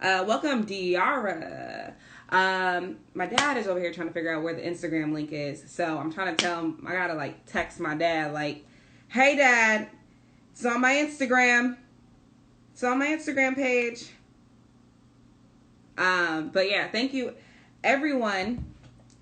Welcome, Diara. My dad is over here trying to figure out where the Instagram link is. So I'm trying to tell him, I gotta like text my dad, like, hey dad, it's on my Instagram. It's on my Instagram page. But yeah, thank you everyone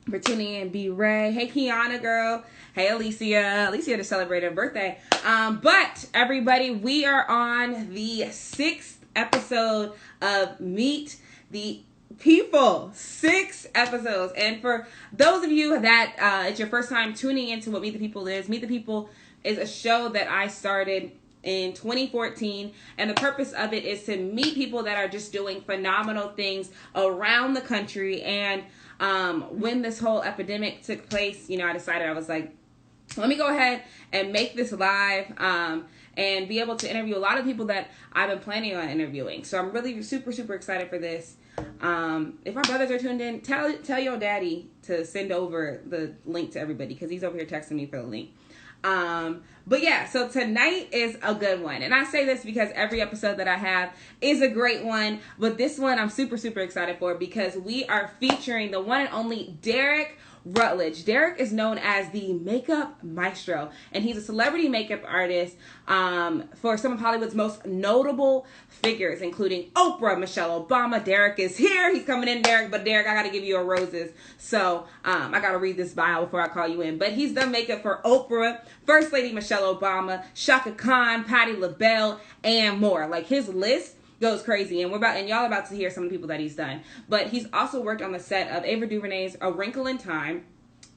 for tuning in. B Ray. Hey Kiana girl. Hey Alicia. Alicia just celebrated her birthday. But everybody, we are on the 6th episode of Meet the People. 6 episodes. And for those of you that it's your first time tuning into what Meet the People is, Meet the People is a show that I started in 2014, and the purpose of it is to meet people that are just doing phenomenal things around the country. And when this whole epidemic took place, I decided, I was like, let me go ahead and make this live, and be able to interview a lot of people that I've been planning on interviewing. So I'm really super excited for this. If my brothers are tuned in, tell your daddy to send over the link to everybody, because he's over here texting me for the link. But yeah, so tonight is a good one. And I say this because every episode that I have is a great one. But this one I'm super excited for, because we are featuring the one and only Derrick Rutledge. Derrick is known as the makeup maestro, and he's a celebrity makeup artist for some of Hollywood's most notable figures, including Oprah, Michelle Obama. Derrick is here. He's coming in, Derrick. But Derrick, I got to give you a roses. So I got to read this bio before I call you in. But he's done makeup for Oprah, First Lady Michelle Obama, Shaka Khan, Patti LaBelle, and more. Like, his list goes crazy, and y'all about to hear some of the people that he's done. But he's also worked on the set of Ava DuVernay's A Wrinkle in Time.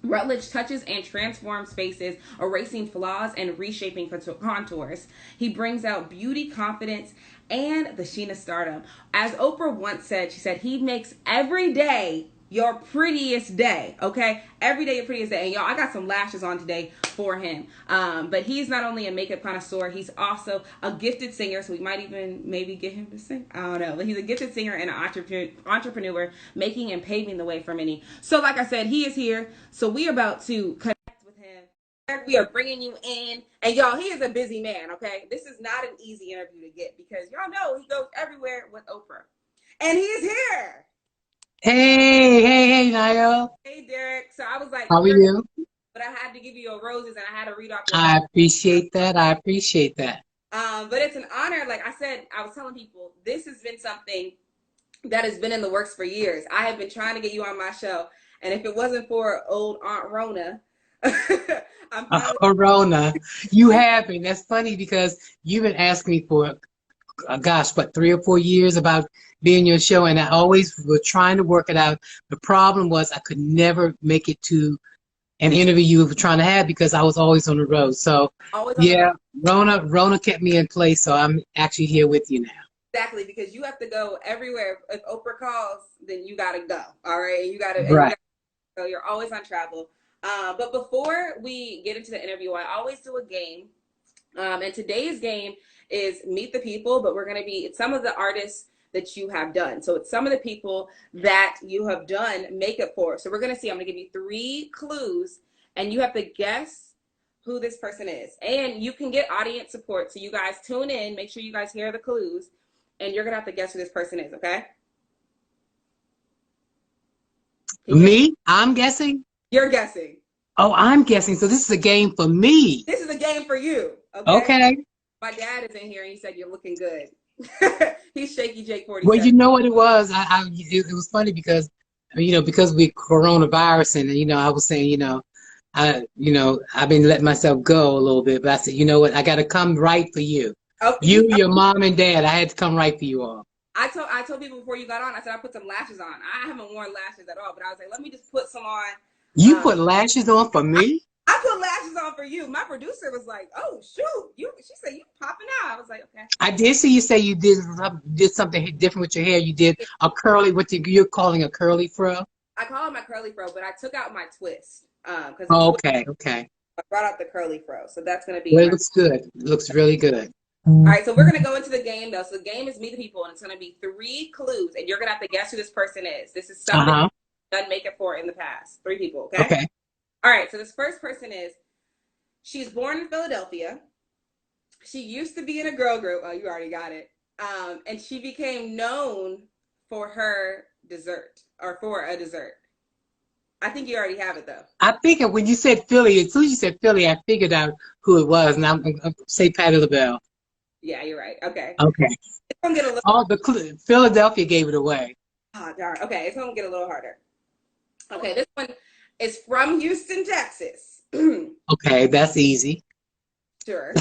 Rutledge touches and transforms faces, erasing flaws and reshaping contours. He brings out beauty, confidence, and the sheen of stardom. As Oprah once said, she said, he makes every day your prettiest day, okay? Every day your prettiest day. And y'all, I got some lashes on today for him. But he's not only a makeup connoisseur, he's also a gifted singer, so we might even maybe get him to sing. I don't know. But he's a gifted singer and an entrepreneur, making and paving the way for many. So like I said, he is here. So we're about to connect with him. We are bringing you in. And y'all, he is a busy man, okay? This is not an easy interview to get, because y'all know he goes everywhere with Oprah. And he is here. Hey, Niall. Hey, Derrick. So I was like, How are you? but I had to give you your roses, and I had to read off your bio. I appreciate that. I appreciate that. But it's an honor. Like I said, I was telling people, this has been something that has been in the works for years. I have been trying to get you on my show, and if it wasn't for old Aunt Rona, I'm finally. Corona. You have me. That's funny because you've been asking me for, gosh, what, 3 or 4 years about being your show, and I always was trying to work it out. The problem was I could never make it to an interview you were trying to have because I was always on the road. So, Always on the road. yeah, Rona kept me in place, so I'm actually here with you now. Exactly, because you have to go everywhere. If Oprah calls, then you gotta go. All right, and you gotta, Right. so you're always on travel. But before we get into the interview, I always do a game. And today's game is Meet the People, but we're going to be, it's some of the artists that you have done. So it's some of the people that you have done makeup for. So we're going to see, I'm going to give you 3 clues, and you have to guess who this person is. And you can get audience support. So you guys tune in, make sure you guys hear the clues, and you're going to have to guess who this person is, okay? Me? I'm guessing? You're guessing. Oh, I'm guessing. So this is a game for me. This is a game for you, okay? Okay. My dad is in here, and he said, you're looking good. He's Shaky Jake Well, 47. you know what it was? It was funny because, because we coronavirus and, I was saying, I've been letting myself go a little bit, but I said, you know what? I got to come right for you. Oh, You, your mom and dad, I had to come right for you all. I told people before you got on, I said I put some lashes on. I haven't worn lashes at all, but I was like, let me just put some on. You Um, put lashes on for me? I put lashes on for you. My producer was like, "Oh shoot, you." She said, "You popping out." I was like, "Okay." I did see you say you did something different with your hair. You did a curly, you're calling a curly fro? I call it my curly fro, but I took out my twist because Oh, okay. I brought out the curly fro. So that's gonna be Well, it my. looks good. It looks really good. All right, so we're gonna go into the game though. So the game is Meet the People, and it's gonna be 3 clues, and you're gonna have to guess who this person is. This is something Uh-huh. you've done makeup for in the past. 3 people, okay? Okay. All right, so this first person is. She's born in Philadelphia. She used to be in a girl group. Oh, you already got it. And she became known for her dessert or for a dessert? I think you already have it though. I think when you said Philly, as soon as you said Philly, I figured out who it was, and I'm say Patti LaBelle. Yeah, you're right. Okay. Okay. It's gonna get a little. Oh, Philadelphia gave it away. Oh, darn. Okay, it's gonna get a little harder. Okay, this one is from Houston, Texas. Okay, that's easy. Sure.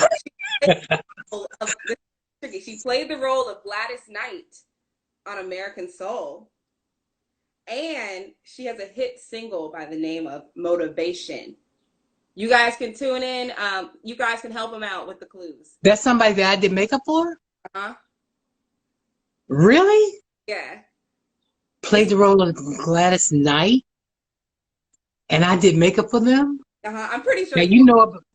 She played the role of Gladys Knight on American Soul. And she has a hit single by the name of Motivation. You guys can tune in. You guys can help them out with the clues. That's somebody that I did makeup for? Uh-huh. Really? Yeah. Played the role of Gladys Knight? And I did makeup for them? Uh-huh. I'm pretty sure. Now,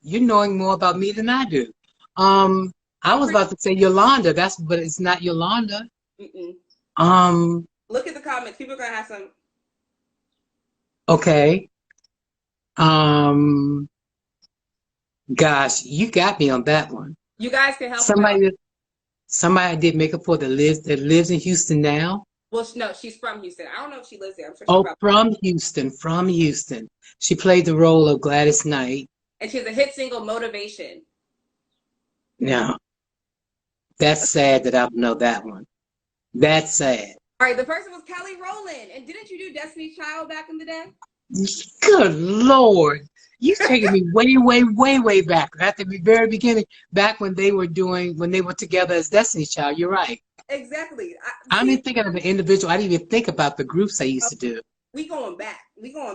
you're knowing more about me than I do. I was about to say Yolanda, but it's not Yolanda. Mm-mm. Look at the comments. People are gonna have some. Okay. Gosh, you got me on that one. You guys can help. Somebody I did makeup for that lives in Houston now. Well, no, she's from Houston. I don't know if she lives there. I'm sure. From Houston. She played the role of Gladys Knight. And she has a hit single, Motivation. Now, that's sad that I don't know that one. That's sad. All right, the person was Kelly Rowland. And didn't you do Destiny's Child back in the day? Good Lord. You're taking me way, way, way, way back. At the very beginning, back when they were together as Destiny's Child. You're right. Exactly. I'm even thinking of an individual. I didn't even think about the groups I used to do. We going back.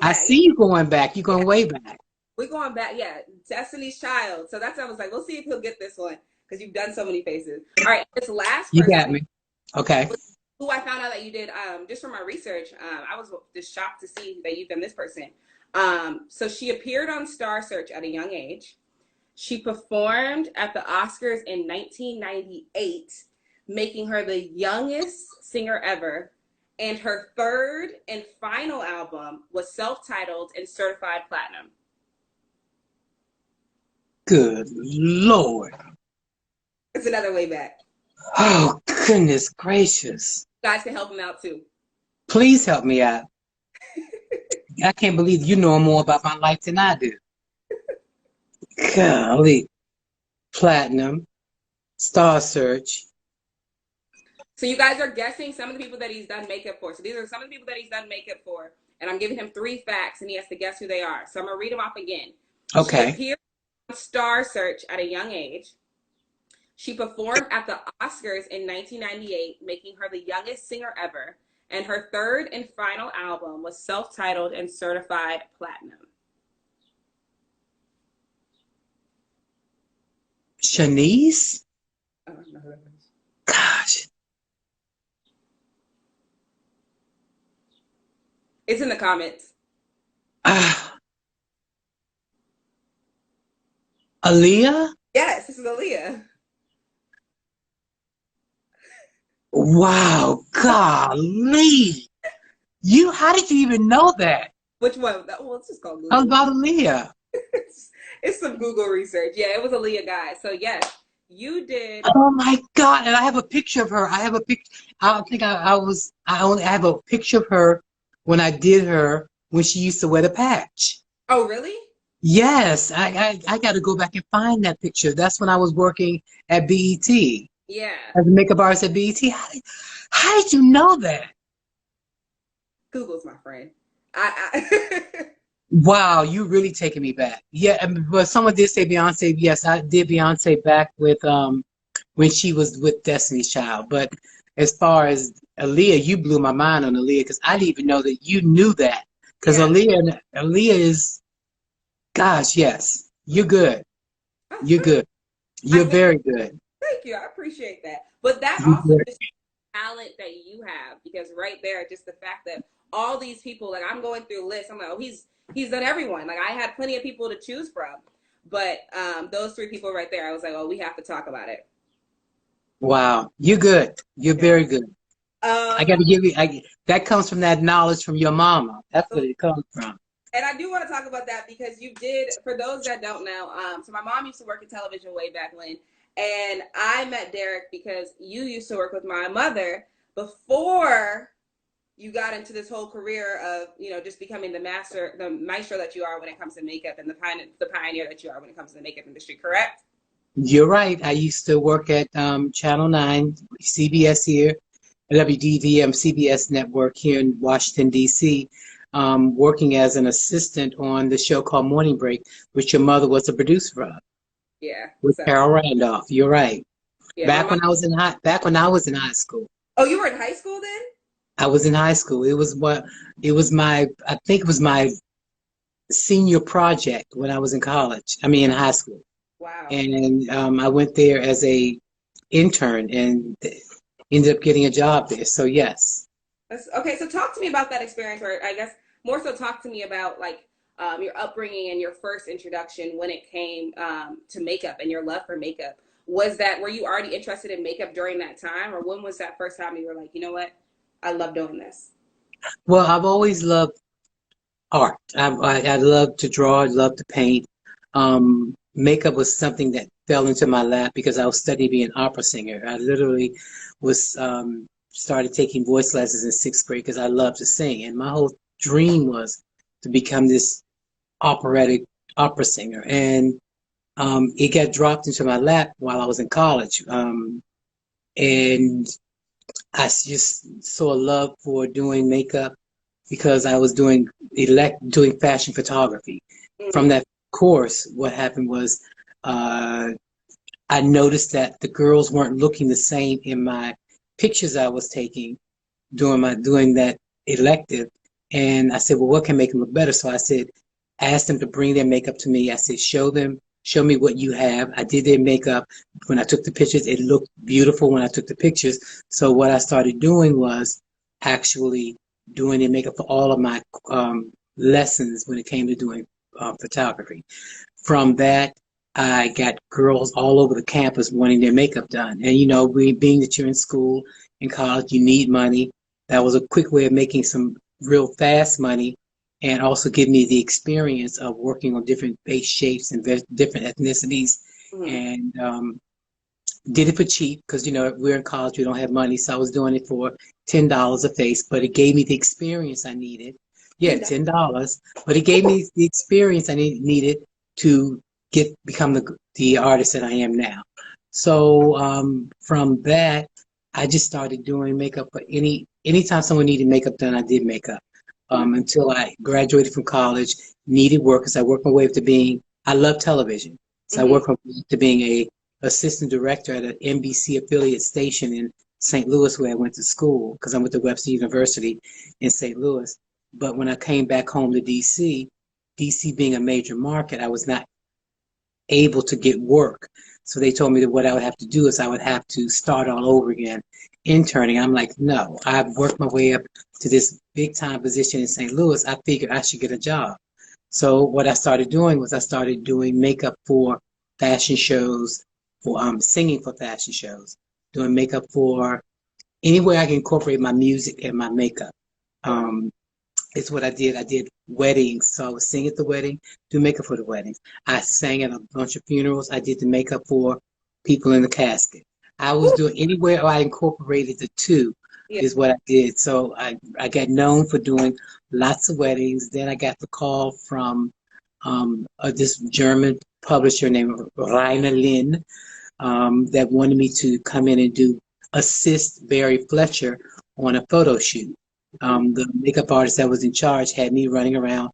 I see you going back. You're going way back. We're going back. Yeah. Destiny's Child. So that's why I was like, we'll see if he'll get this one because you've done so many faces. All right. This last person. You got me. Okay. Who I found out that you did just from my research. I was just shocked to see that you've done this person. So she appeared on Star Search at a young age. She performed at the Oscars in 1998, making her the youngest singer ever. And her third and final album was self-titled and certified platinum. Good Lord. It's another way back. Oh, goodness gracious. You guys can help him out too. Please help me out. I can't believe you know more about my life than I do. Golly. Platinum. Star Search. So you guys are guessing some of the people that he's done makeup for. So these are some of the people that he's done makeup for. And I'm giving him 3 facts and he has to guess who they are. So I'm going to read them off again. Okay. She appeared on Star Search at a young age. She performed at the Oscars in 1998, making her the youngest singer ever. And her third and final album was self-titled and certified platinum. Shanice? I don't know who that is. Gosh. It's in the comments. Aaliyah? Yes, this is Aaliyah. Wow, golly. How did you even know that? Which one? Well, it's just called Google. How about Aaliyah? It's some Google research. Yeah, it was Aaliyah, guys. So yes, you did. Oh my God! And I have a picture of her. I have a picture. I think I only have a picture of her when I did her when she used to wear the patch. Oh really? Yes, I got to go back and find that picture. That's when I was working at BET. Yeah. As a makeup artist at BET. How did you know that? Google's my friend. Wow, you really taking me back. Yeah, but someone did say Beyonce. Yes, I did Beyonce back with when she was with Destiny's Child. But as far as Aaliyah, you blew my mind on Aaliyah because I didn't even know that you knew that. Because Aaliyah is, gosh, yes, you're good. You're good. You're very good. Thank you. I appreciate that. But that also is talent that you have because right there, just the fact that all these people, like I'm going through a list. I'm like, oh, he's done everyone. Like I had plenty of people to choose from, but those 3 people right there, I was like, oh, we have to talk about it. Wow, you're good. You're very good. I got to give you. That comes from that knowledge from your mama. That's where it comes from. And I do want to talk about that because you did. For those that don't know, so my mom used to work in television way back when, and I met Derrick because you used to work with my mother. before you got into this whole career of, you know, just becoming the maestro that you are when it comes to makeup, and the pioneer that you are when it comes to the makeup industry, correct? You're right. I used to work at Channel 9, CBS here, WDVM CBS network here in Washington, D.C., working as an assistant on the show called Morning Break, which your mother was a producer of, Yeah. with So Carol Randolph. You're right. yeah, my Back mom. when I was in high school. Oh, you were in high school then? I was in high school. I think it was my senior project when I was in college. I mean, in high school. Wow. And I went there as a intern and ended up getting a job there. So yes. Okay, so talk to me about that experience, or I guess more so talk to me about like your upbringing and your first introduction when it came to makeup and your love for makeup. Were you already interested in makeup during that time, or when was that first time you were like, you know what, I love doing this? Well, I've always loved art. I love to draw. I love to paint. Makeup was something that fell into my lap because I was studying being an opera singer. I literally was started taking voice lessons in sixth grade because I love to sing, and my whole dream was to become this operatic opera singer. And it got dropped into my lap while I was in college, and I just saw a love for doing makeup because I was doing fashion photography. From Mm-hmm. that course, what happened was uh, I noticed that the girls weren't looking the same in my pictures I was taking doing that elective. And I said, well, what can make them look better? So I said, asked them to bring their makeup to me. I said, show me what you have. I did their makeup. When I took the pictures, it looked beautiful when I took the pictures. So what I started doing was actually doing their makeup for all of my lessons when it came to doing photography. From that, I got girls all over the campus wanting their makeup done. And you know, being that you're in school, in college, you need money. That was a quick way of making some real fast money and also give me the experience of working on different face shapes and different ethnicities. Mm-hmm. And did it for cheap because, you know, we're in college, we don't have money. So I was doing it for $10 a face, but it gave me the experience I needed. Yeah, $10, but it gave me the experience I needed to become the artist that I am now. So from that, I just started doing makeup for anytime someone needed makeup done, I did makeup. Until I graduated from college, needed work because I worked my way up to I love television. So I Mm-hmm. worked my way up to being a assistant director at an NBC affiliate station in St. Louis where I went to school because I went to Webster University in St. Louis. But when I came back home to DC, DC being a major market, I was not able to get work. So they told me that what I would have to do is I would have to start all over again, interning. I'm like, no, I've worked my way up to this big time position in St. Louis. I figured I should get a job. So what I started doing was I started doing makeup for fashion shows, for singing for fashion shows, doing makeup for anywhere I can incorporate my music and my makeup. Um, it's what I did. I did weddings. So I would sing at the wedding, do makeup for the weddings. I sang at a bunch of funerals. I did the makeup for people in the casket. I was doing anywhere I incorporated the two Yeah. is what I did. So I got known for doing lots of weddings. Then I got the call from this German publisher named Rainer Lynn that wanted me to come in and assist Barry Fletcher on a photo shoot. The makeup artist that was in charge had me running around,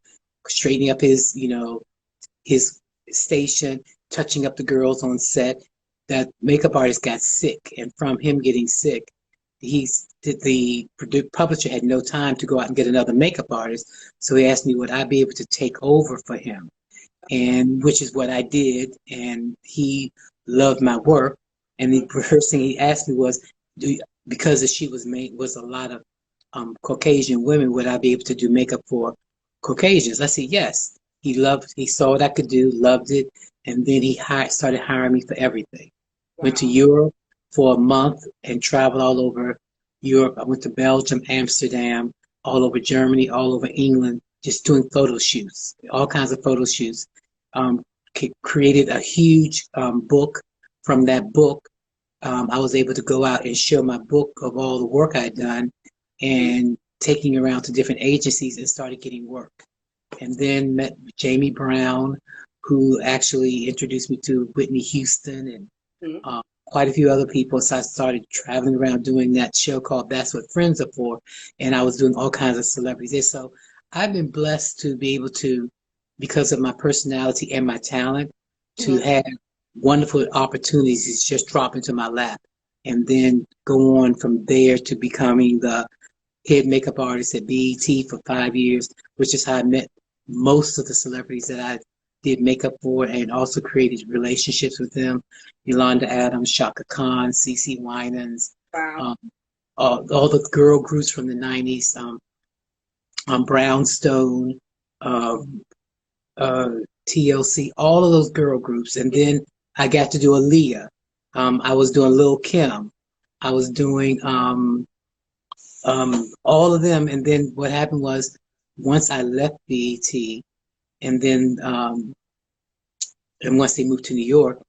straightening up his station, touching up the girls on set. That makeup artist got sick, and from him getting sick, the publisher had no time to go out and get another makeup artist. So he asked me would I be able to take over for him, and which is what I did. And he loved my work. And the first thing he asked me was, because the shoot was a lot of Caucasian women, would I be able to do makeup for Caucasians? I said yes. He saw what I could do, loved it, and then he started hiring me for everything. Wow. Went to Europe for a month and traveled all over Europe. I went to Belgium, Amsterdam, all over Germany, all over England, just doing photo shoots, all kinds of photo shoots. Created a huge book. From that book, I was able to go out and show my book of all the work I'd done and taking around to different agencies and started getting work. And then met Jamie Brown, who actually introduced me to Whitney Houston and quite a few other people. So I started traveling around doing that show called That's What Friends Are For. And I was doing all kinds of celebrities there. So I've been blessed to be able to, because of my personality and my talent, to have wonderful opportunities just drop into my lap and then go on from there to becoming the head makeup artist at BET for 5 years, which is how I met most of the celebrities that I did makeup for and also created relationships with them. Yolanda Adams, Shaka Khan, CeCe Winans, Wow. all the girl groups from the 90s, Brownstone, TLC, all of those girl groups. And then I got to do Aaliyah. I was doing Lil' Kim. I was doing all of them. And then what happened was once I left BET and then and once they moved to New York,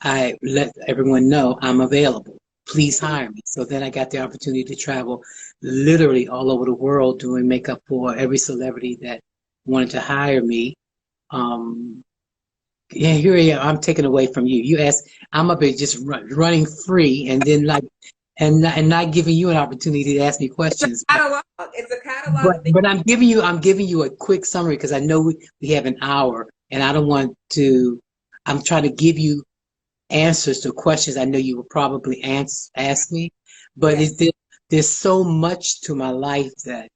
I let everyone know I'm available. Please hire me. So then I got the opportunity to travel literally all over the world doing makeup for every celebrity that wanted to hire me. Yeah, here I am. I'm taking away from you. You asked, I'm up here just running free, and then and not giving you an opportunity to ask me questions. It's a catalog. But I'm giving you a quick summary because I know we have an hour, and I don't want to. I'm trying to give you answers to questions I know you will probably ask me, but there's so much to my life that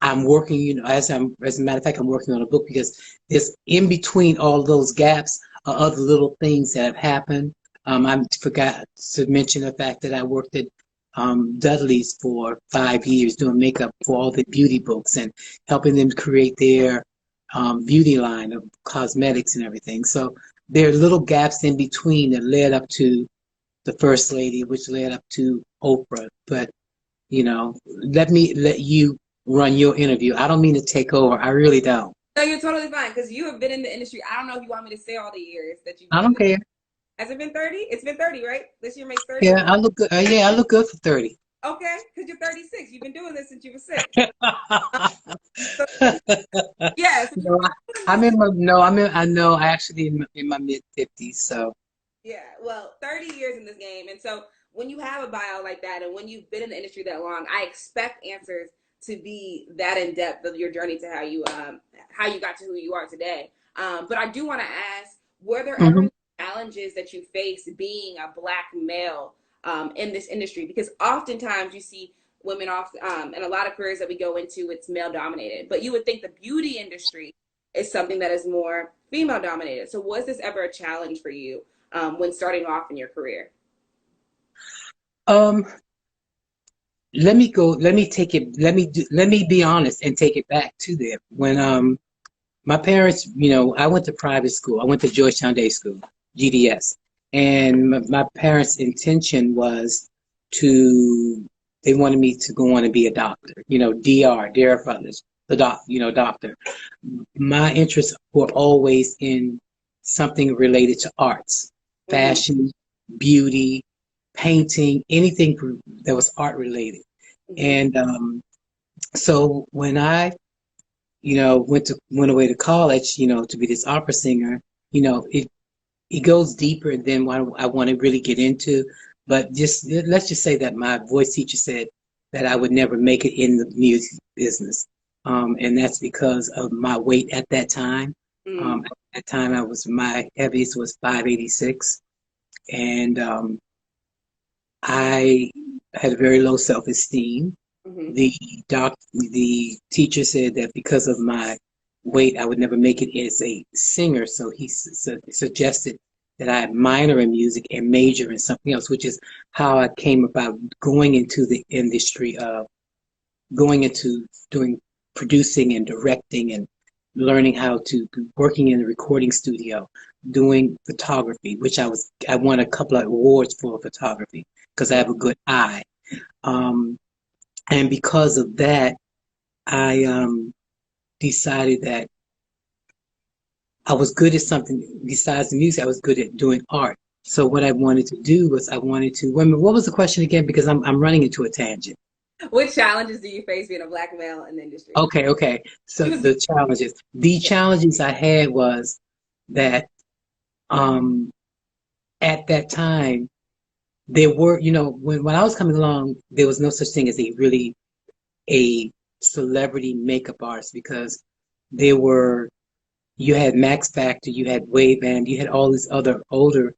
I'm working, as a matter of fact, I'm working on a book because there's in between all those gaps are other little things that have happened. I forgot to mention the fact that I worked at Dudley's for 5 years doing makeup for all the beauty books and helping them create their beauty line of cosmetics and everything. So there are little gaps in between that led up to the First Lady, which led up to Oprah. But, let you run your interview. I don't mean to take over. I really don't. No, you're totally fine because you have been in the industry. I don't know if you want me to say all the years that you've I don't care. Has it been 30? It's been 30, right? This year makes 30? Yeah, I look good. I look good for 30. Okay, because you're 36. You've been doing this since you were 6. Yes. I actually in my mid 50s. So. Yeah, well, 30 years in this game. And so when you have a bio like that and when you've been in the industry that long, I expect answers to be that in depth of your journey to how you got to who you are today. But I do want to ask, were there ever challenges that you faced being a Black male in this industry? Because oftentimes you see women off in a lot of careers that we go into, it's male dominated. But you would think the beauty industry is something that is more female dominated. So was this ever a challenge for you when starting off in your career? Let me be honest and take it back to there. When my parents, I went to private school. I went to Georgetown Day School, GDS. And my parents' intention was they wanted me to go on and be a doctor, Derrick Rutledge, doctor. My interests were always in something related to arts, fashion, beauty, painting, anything that was art related. And so when I, went away to college, to be this opera singer, it goes deeper than what I want to really get into. But let's just say that my voice teacher said that I would never make it in the music business. And that's because of my weight at that time. At that time, my heaviest was 586. And I had very low self-esteem. The teacher said that because of my weight, I would never make it as a singer. So he suggested that I minor in music and major in something else, which is how I came about going into the industry of going into doing producing and directing and learning how to working in a recording studio, doing photography, which I won a couple of awards for photography because I have a good eye. And because of that, I decided that I was good at something besides the music. I was good at doing art. So what I wanted to do was I wanted to, wait a minute, what was the question again? Because I'm running into a tangent. What challenges do you face being a black male in the industry? Okay. So the Yeah. challenges I had was that um, at that time there were, when I was coming along, there was no such thing as a celebrity makeup artist because there were you had Max Factor, you had Wave Band, you had all these other older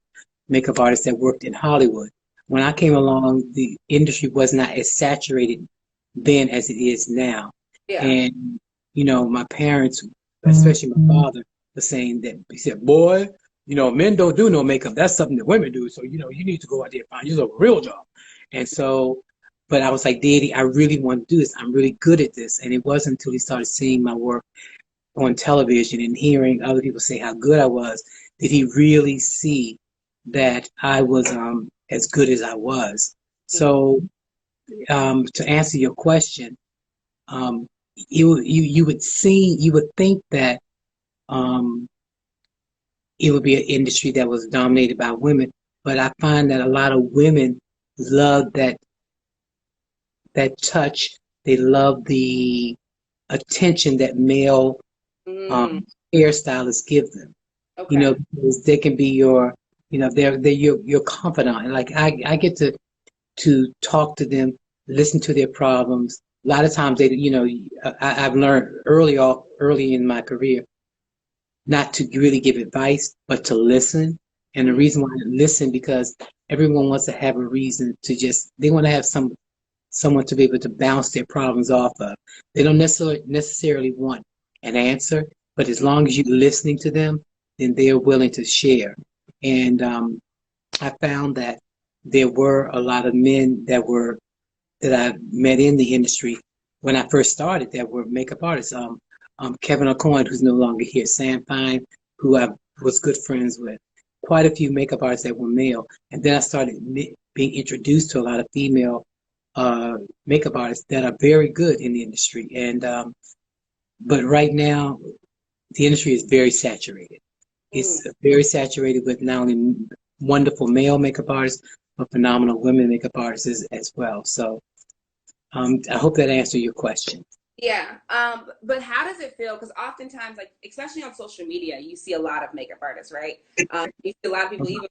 makeup artists that worked in Hollywood. When I came along, the industry was not as saturated then as it is now. Yeah. And, my parents, especially my father, was saying that he said, boy, men don't do no makeup. That's something that women do. So, you need to go out there and find yourself a real job. And so, but I was like, Daddy, I really want to do this. I'm really good at this. And it wasn't until he started seeing my work on television and hearing other people say how good I was did he really see that I was as good as I was. So to answer your question, you would think that um, it would be an industry that was dominated by women, but I find that a lot of women love that touch. They love the attention that male Mm, hairstylists give them. okay. Because they can be they're your confidant. And like I get to talk to them, listen to their problems. A lot of times I've learned early in my career not to really give advice, but to listen. And the Mm, reason why I listen because everyone wants to have a reason they want to have someone to be able to bounce their problems off of. They don't necessarily want an answer, but as long as you're listening to them, then they're willing to share. And I found that there were a lot of men that I met in the industry when I first started that were makeup artists. Kevin O'Coin, who's no longer here, Sam Fine, who I was good friends with, quite a few makeup artists that were male. And then I started being introduced to a lot of female makeup artists that are very good in the industry. And but right now, the industry is very saturated. mm. It's very saturated with not only wonderful male makeup artists, but phenomenal women makeup artists as well. So I hope that answered your question. Yeah. But how does it feel? Because oftentimes, like especially on social media, you see a lot of makeup artists, right? You see a lot of people, even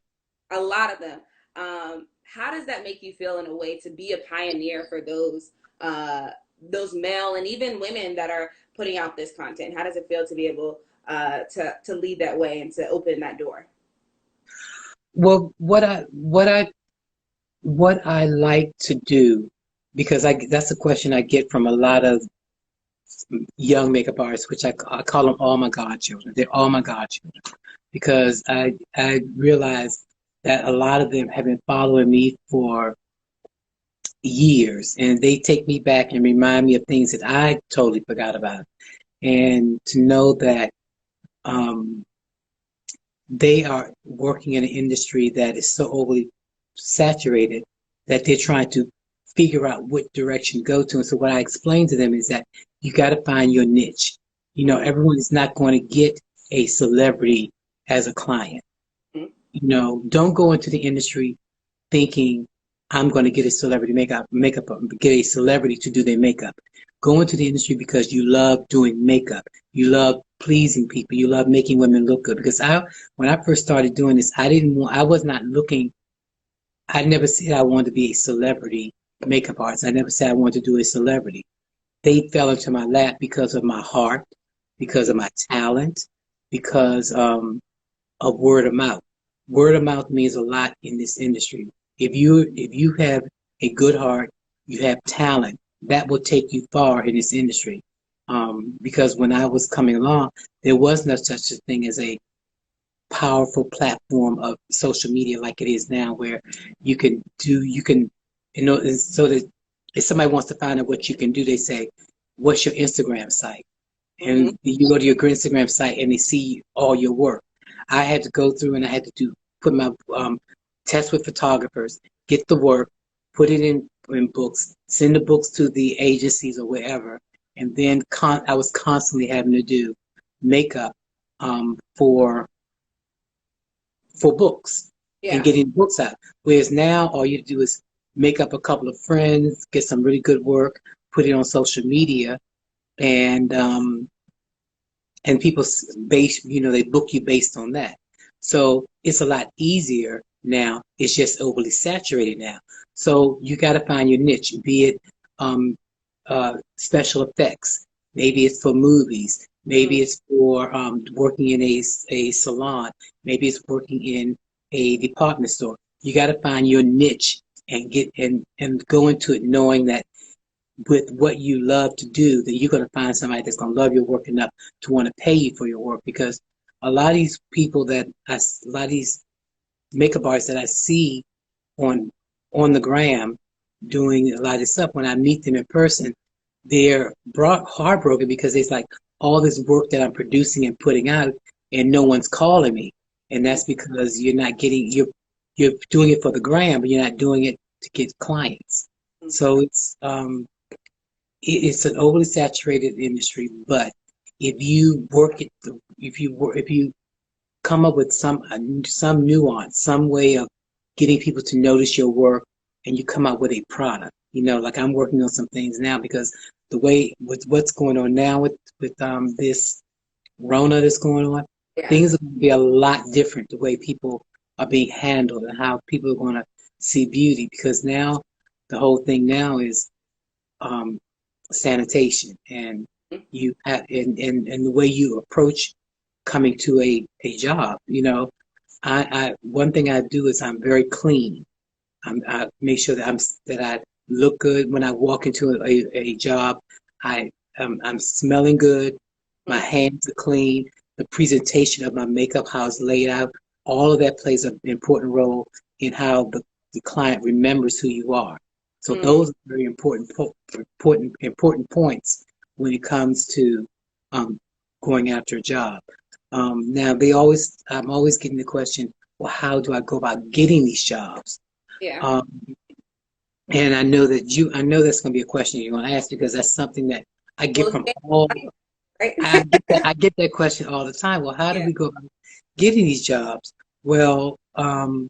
a lot of them. How does that make you feel in a way to be a pioneer for those male and even women that are putting out this content? How does it feel to be able to lead that way and to open that door? Well, what I like to do, because that's a question I get from a lot of young makeup artists, which I call them all my godchildren. They're all my godchildren because I realize that a lot of them have been following me for years, and they take me back and remind me of things that I totally forgot about. And to know that um, they are working in an industry that is so overly saturated that they're trying to figure out what direction to go to. And so what I explain to them is that you got to find your niche. Mm-hmm. Everyone is not going to get a celebrity as a client. Don't go into the industry thinking I'm going to get a celebrity get a celebrity to do their makeup. Go into the industry because you love doing makeup. You love pleasing people. You love making women look good. Because when I first started doing this, I was not looking. I never said I wanted to be a celebrity makeup artist. I never said I wanted to do a celebrity. They fell into my lap because of my heart, because of my talent, because of word of mouth. Word of mouth means a lot in this industry. If you have a good heart, you have talent, that will take you far in this industry. Because when I was coming along, there was no such a thing as a powerful platform of social media like it is now, where so that if somebody wants to find out what you can do, they say, "What's your Instagram site?" Mm-hmm. And you go to your Instagram site and they see all your work. I had to go through and I had to put my test with photographers, get the work, put it in books, send the books to the agencies or wherever, and then I was constantly having to do makeup for books. and getting books out. Whereas now all you do is make up a couple of friends, get some really good work, put it on social media, and people base, they book you based on that. So it's a lot easier now. It's just overly saturated now. So you got to find your niche, be it special effects. Maybe it's for movies. Maybe it's for working in a salon. Maybe it's working in a department store. You got to find your niche and go into it knowing that with what you love to do, that you're going to find somebody that's going to love your work enough to want to pay you for your work. Because a lot of these people a lot of these makeup artists that I see on the gram doing a lot of this stuff, when I meet them in person, they're heartbroken because it's like all this work that I'm producing and putting out, and no one's calling me. And that's because you're not getting, you're doing it for the gram, but you're not doing it to get clients. So it's an overly saturated industry. But if you work it, if you come up with some nuance, some way of getting people to notice your work, and you come out with a product, like I'm working on some things now, because the way with what's going on now with this Rona that's going on, things are going to be a lot different, the way people are being handled and how people are going to see beauty, because now the whole thing now is sanitation, and you have and the way you approach coming to a job. I one thing I do is I'm very clean. I make sure that I look good when I walk into a job. I'm smelling good. My hands are clean. The presentation of my makeup, how it's laid out, all of that plays an important role in how the client remembers who you are. So those are very important points when it comes to going after a job. Now I'm always getting the question, well, how do I go about getting these jobs? Yeah. And I know that's going to be a question you're going to ask, because that's something that I get from all. Right? I get that question all the time. Well, how do we go about getting these jobs? Well, and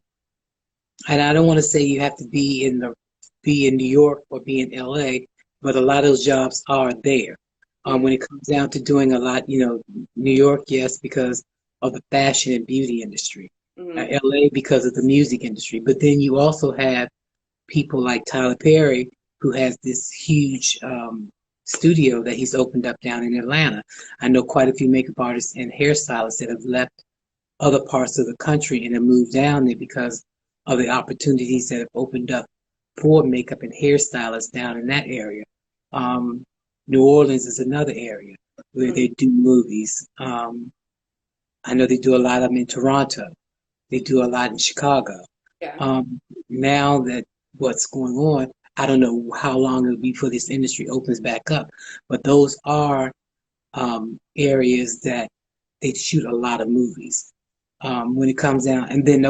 I don't want to say you have to be in New York or be in LA, but a lot of those jobs are there. When it comes down to doing a lot, New York, yes, because of the fashion and beauty industry. LA because of the music industry. But then you also have people like Tyler Perry, who has this huge studio that he's opened up down in Atlanta. I know quite a few makeup artists and hairstylists that have left other parts of the country and have moved down there because of the opportunities that have opened up for makeup and hairstylists down in that area. New Orleans is another area where they do movies. I know they do a lot of them in Toronto. They do a lot in Chicago. Yeah. Now that what's going on, I don't know how long it'll be before this industry opens back up, but those are areas that they shoot a lot of movies when it comes down. And then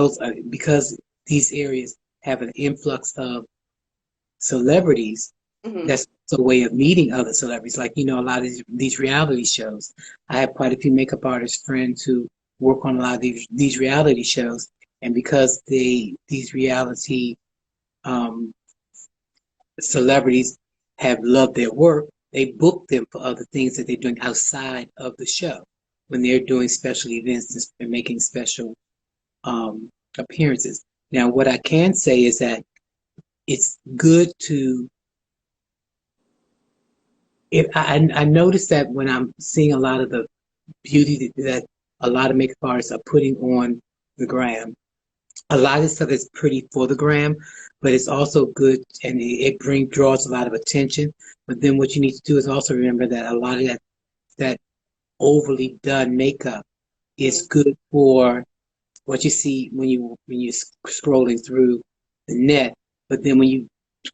because these areas have an influx of celebrities, that's a way of meeting other celebrities. Like, a lot of these reality shows. I have quite a few makeup artist friends who work on a lot of these reality shows, and because these reality celebrities have loved their work, they book them for other things that they're doing outside of the show when they're doing special events and making special appearances. Now, what I can say is that it's good to, I noticed that when I'm seeing a lot of the beauty that a lot of makeup artists are putting on the gram, a lot of stuff is pretty for the gram, but it's also good, and it draws a lot of attention. But then what you need to do is also remember that a lot of that overly done makeup is good for what you see when you're scrolling through the net. But then when you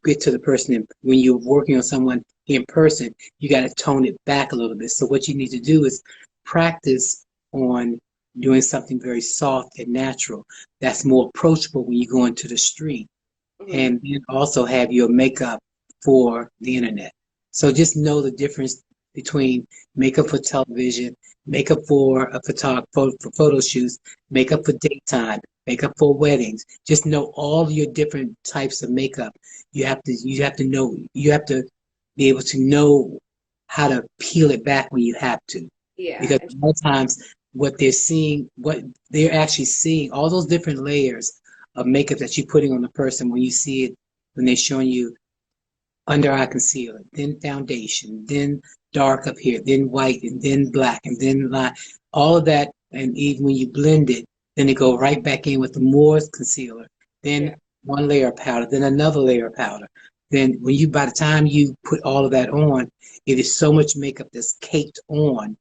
get to the person, when you're working on someone in person, you got to tone it back a little bit. So what you need to do is practice on doing something very soft and natural that's more approachable when you go into the street. And then also have your makeup for the internet. So just know the difference between makeup for television, makeup for a for photo shoots, makeup for daytime, makeup for weddings. Just know all your different types of makeup. You have to be able to know how to peel it back when you have to. Yeah. Because a lot of times what they're actually seeing, all those different layers of makeup that you're putting on the person when you see it, when they're showing you under eye concealer, then foundation, then dark up here, then white, and then black, and then line, all of that. And even when you blend it, then they go right back in with the more concealer, then one layer of powder, then another layer of powder. Then by the time you put all of that on, it is so much makeup that's caked on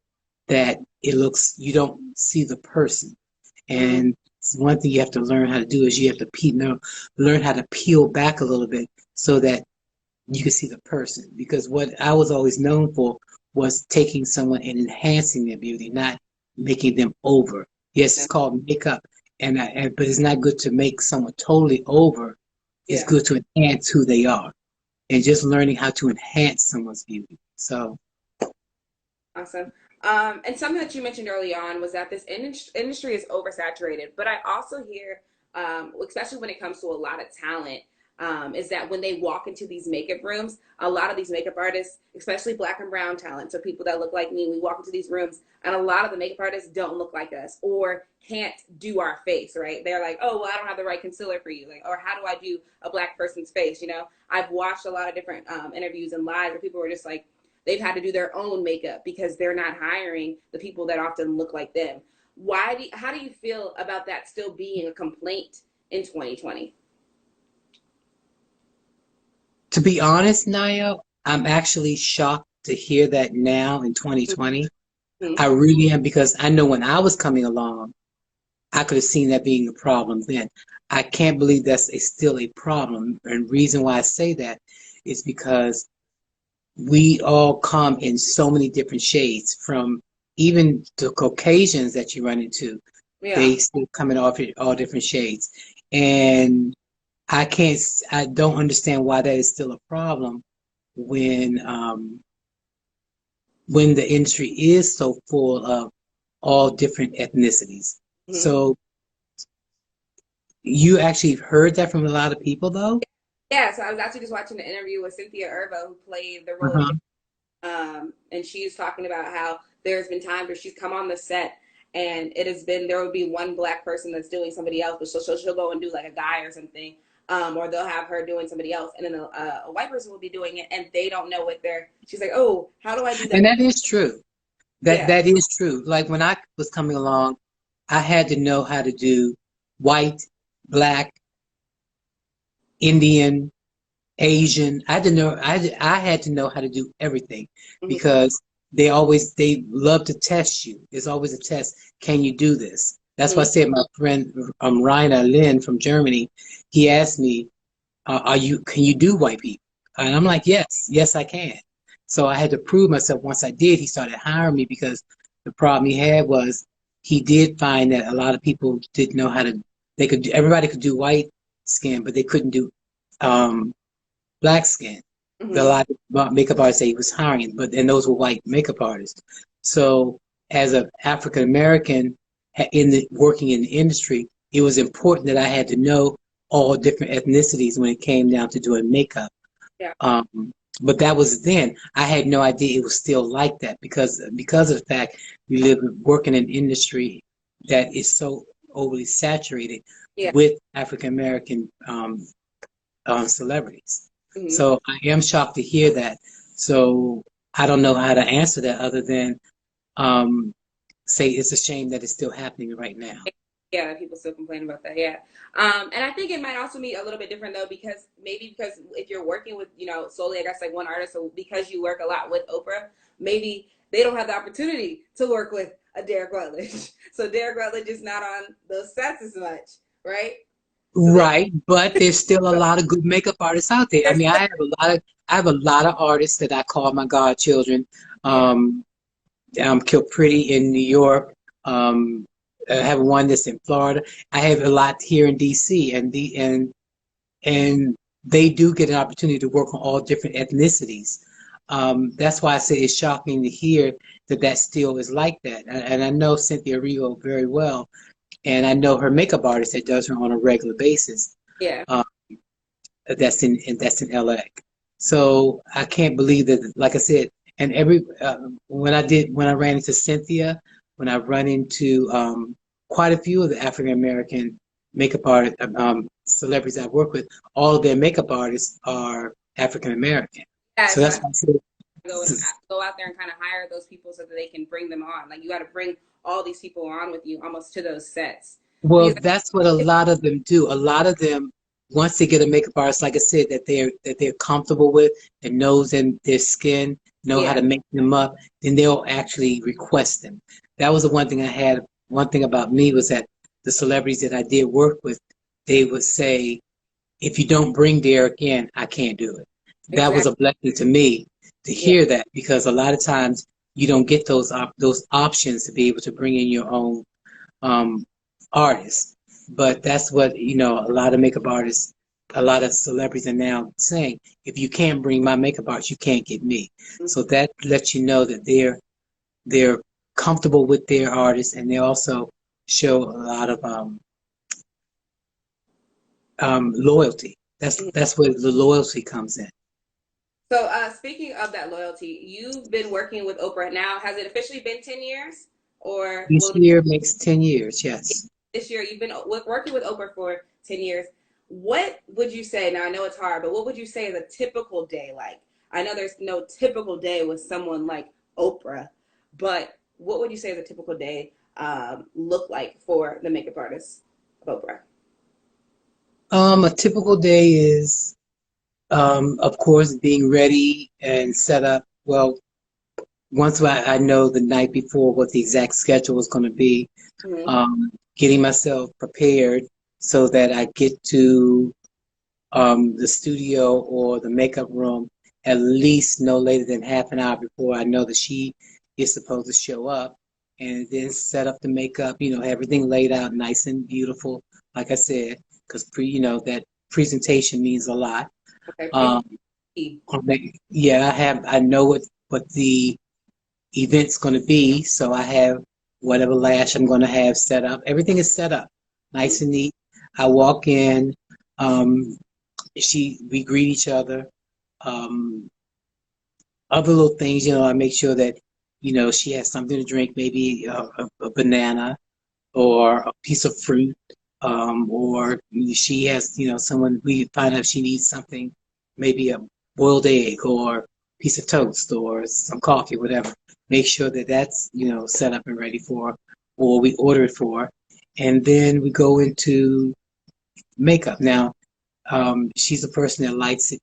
that you don't see the person. And one thing you have to learn how to do is you have to learn how to peel back a little bit so that you can see the person. Because what I was always known for was taking someone and enhancing their beauty, not making them over. Yes, it's called makeup, but it's not good to make someone totally over. It's good to enhance who they are, and just learning how to enhance someone's beauty. So awesome. And something that you mentioned early on was that this industry is oversaturated. But I also hear, especially when it comes to a lot of talent, is that when they walk into these makeup rooms, a lot of these makeup artists, especially black and brown talent, so people that look like me, we walk into these rooms and a lot of the makeup artists don't look like us or can't do our face, right? They're like, oh, well, I don't have the right concealer for you. Like, or how do I do a black person's face? You know, I've watched a lot of different interviews and lives where people were just like, they've had to do their own makeup because they're not hiring the people that often look like them. How do you feel about that still being a complaint in 2020? to be honest, Naya, I'm actually shocked to hear that now in 2020. Mm-hmm. I really am, because I know when I was coming along, I could have seen that being a problem then. I can't believe that's still a problem. And reason why I say that is because we all come in so many different shades, from even the Caucasians that you run into. Yeah. They still coming off in all different shades. And I don't understand why that is still a problem when the industry is so full of all different ethnicities. Mm-hmm. So you actually heard that from a lot of people, though? Yeah, so I was actually just watching an interview with Cynthia Erivo, who played the role. And she's talking about how there's been times where she's come on the set and there would be one black person that's doing somebody else, but she'll go and do like a guy or something. Or they'll have her doing somebody else, and then a white person will be doing it, and they don't know she's like, oh, how do I do that? And that is true. That is true. Like when I was coming along, I had to know how to do white, black, Indian, Asian. I had to know how to do everything, because they love to test you. There's always a test. Can you do this? That's why I said my friend Rainer Lynn from Germany, he asked me, can you do white people? And I'm like, yes, I can. So I had to prove myself. Once I did, he started hiring me, because the problem he had was he did find that a lot of people didn't know how to, everybody could do white skin, but they couldn't do black skin. Mm-hmm. A lot of makeup artists say he was hiring, and those were white makeup artists. So as an African American working in the industry, it was important that I had to know all different ethnicities when it came down to doing makeup. Yeah. But that was then. I had no idea it was still like that, because of the fact we work in an industry that is so overly saturated with African American celebrities. Mm-hmm. So I am shocked to hear that. So I don't know how to answer that other than say it's a shame that it's still happening right now. Yeah, people still complain about that. Yeah. And I think it might also be a little bit different, though, because if you're working with, solely, I guess, like one artist, so because you work a lot with Oprah, maybe they don't have the opportunity to work with a Derrick Rutledge. So Derrick Rutledge is not on those sets as much, right? Right, but there's still a lot of good makeup artists out there. I mean, I have a lot of artists that I call my godchildren. Kill Pretty in New York. I have one that's in Florida. I have a lot here in DC, and they do get an opportunity to work on all different ethnicities. That's why I say it's shocking to hear that still is like that. And I know Cynthia Erivo very well, and I know her makeup artist that does her on a regular basis. Yeah. That's in LA. So I can't believe that, like I said, and every when I ran into Cynthia, when I run into quite a few of the African American makeup art celebrities I work with, all of their makeup artists are African American. Yeah, So so that's why I said, go out there and kind of hire those people so that they can bring them on. Like you got to bring all these people on with you almost to those sets. well, Because that's what a lot of them do. A lot of them, once they get a makeup artist, like I said, that they're comfortable with, that knows in their skin, know how yeah, to make them up, then they'll actually request them. That was the one thing I had. One thing about me was that the celebrities that I did work with, they would say, if you don't bring Derrick in, I can't do it. That was exactly. a blessing to me to Yeah, hear that, because a lot of times you don't get those options to be able to bring in your own um, artists. But that's what, a lot of makeup artists, a lot of celebrities are now saying, if you can't bring my makeup artist, you can't get me. So that lets you know that they're comfortable with their artists, and they also show a lot of loyalty. That's where the loyalty comes in. so speaking of that loyalty, you've been working with Oprah now. Has it officially been 10 years? Or This will it year makes 10 years, be yes. this year? You've been working with Oprah for 10 years. What would you say? Now, I know it's hard, but what would you say is a typical day like? I know there's no typical day with someone like Oprah, but what would you say is a typical day look like for the makeup artist of Oprah? A typical day is, of course, being ready and set up. Well, once I know the night before what the exact schedule is going to be, Mm-hmm. getting myself prepared so that I get to the studio or the makeup room at least no later than half an hour before I know that she is supposed to show up, and then set up the makeup, everything laid out nice and beautiful, like I said, because that presentation means a lot. Okay, Um, yeah, I know what the event's going to be, so I have whatever lash I'm going to have set up. Everything is set up, nice and neat. I walk in, um, we greet each other. Um, Other little things, I make sure that, she has something to drink, maybe a banana or a piece of fruit, or she has, someone, we find out she needs something, maybe a boiled egg or a piece of toast or some coffee, whatever. Make sure that that's, set up and ready for, or we order it for. And then we go into makeup. Now, she's a person that likes it,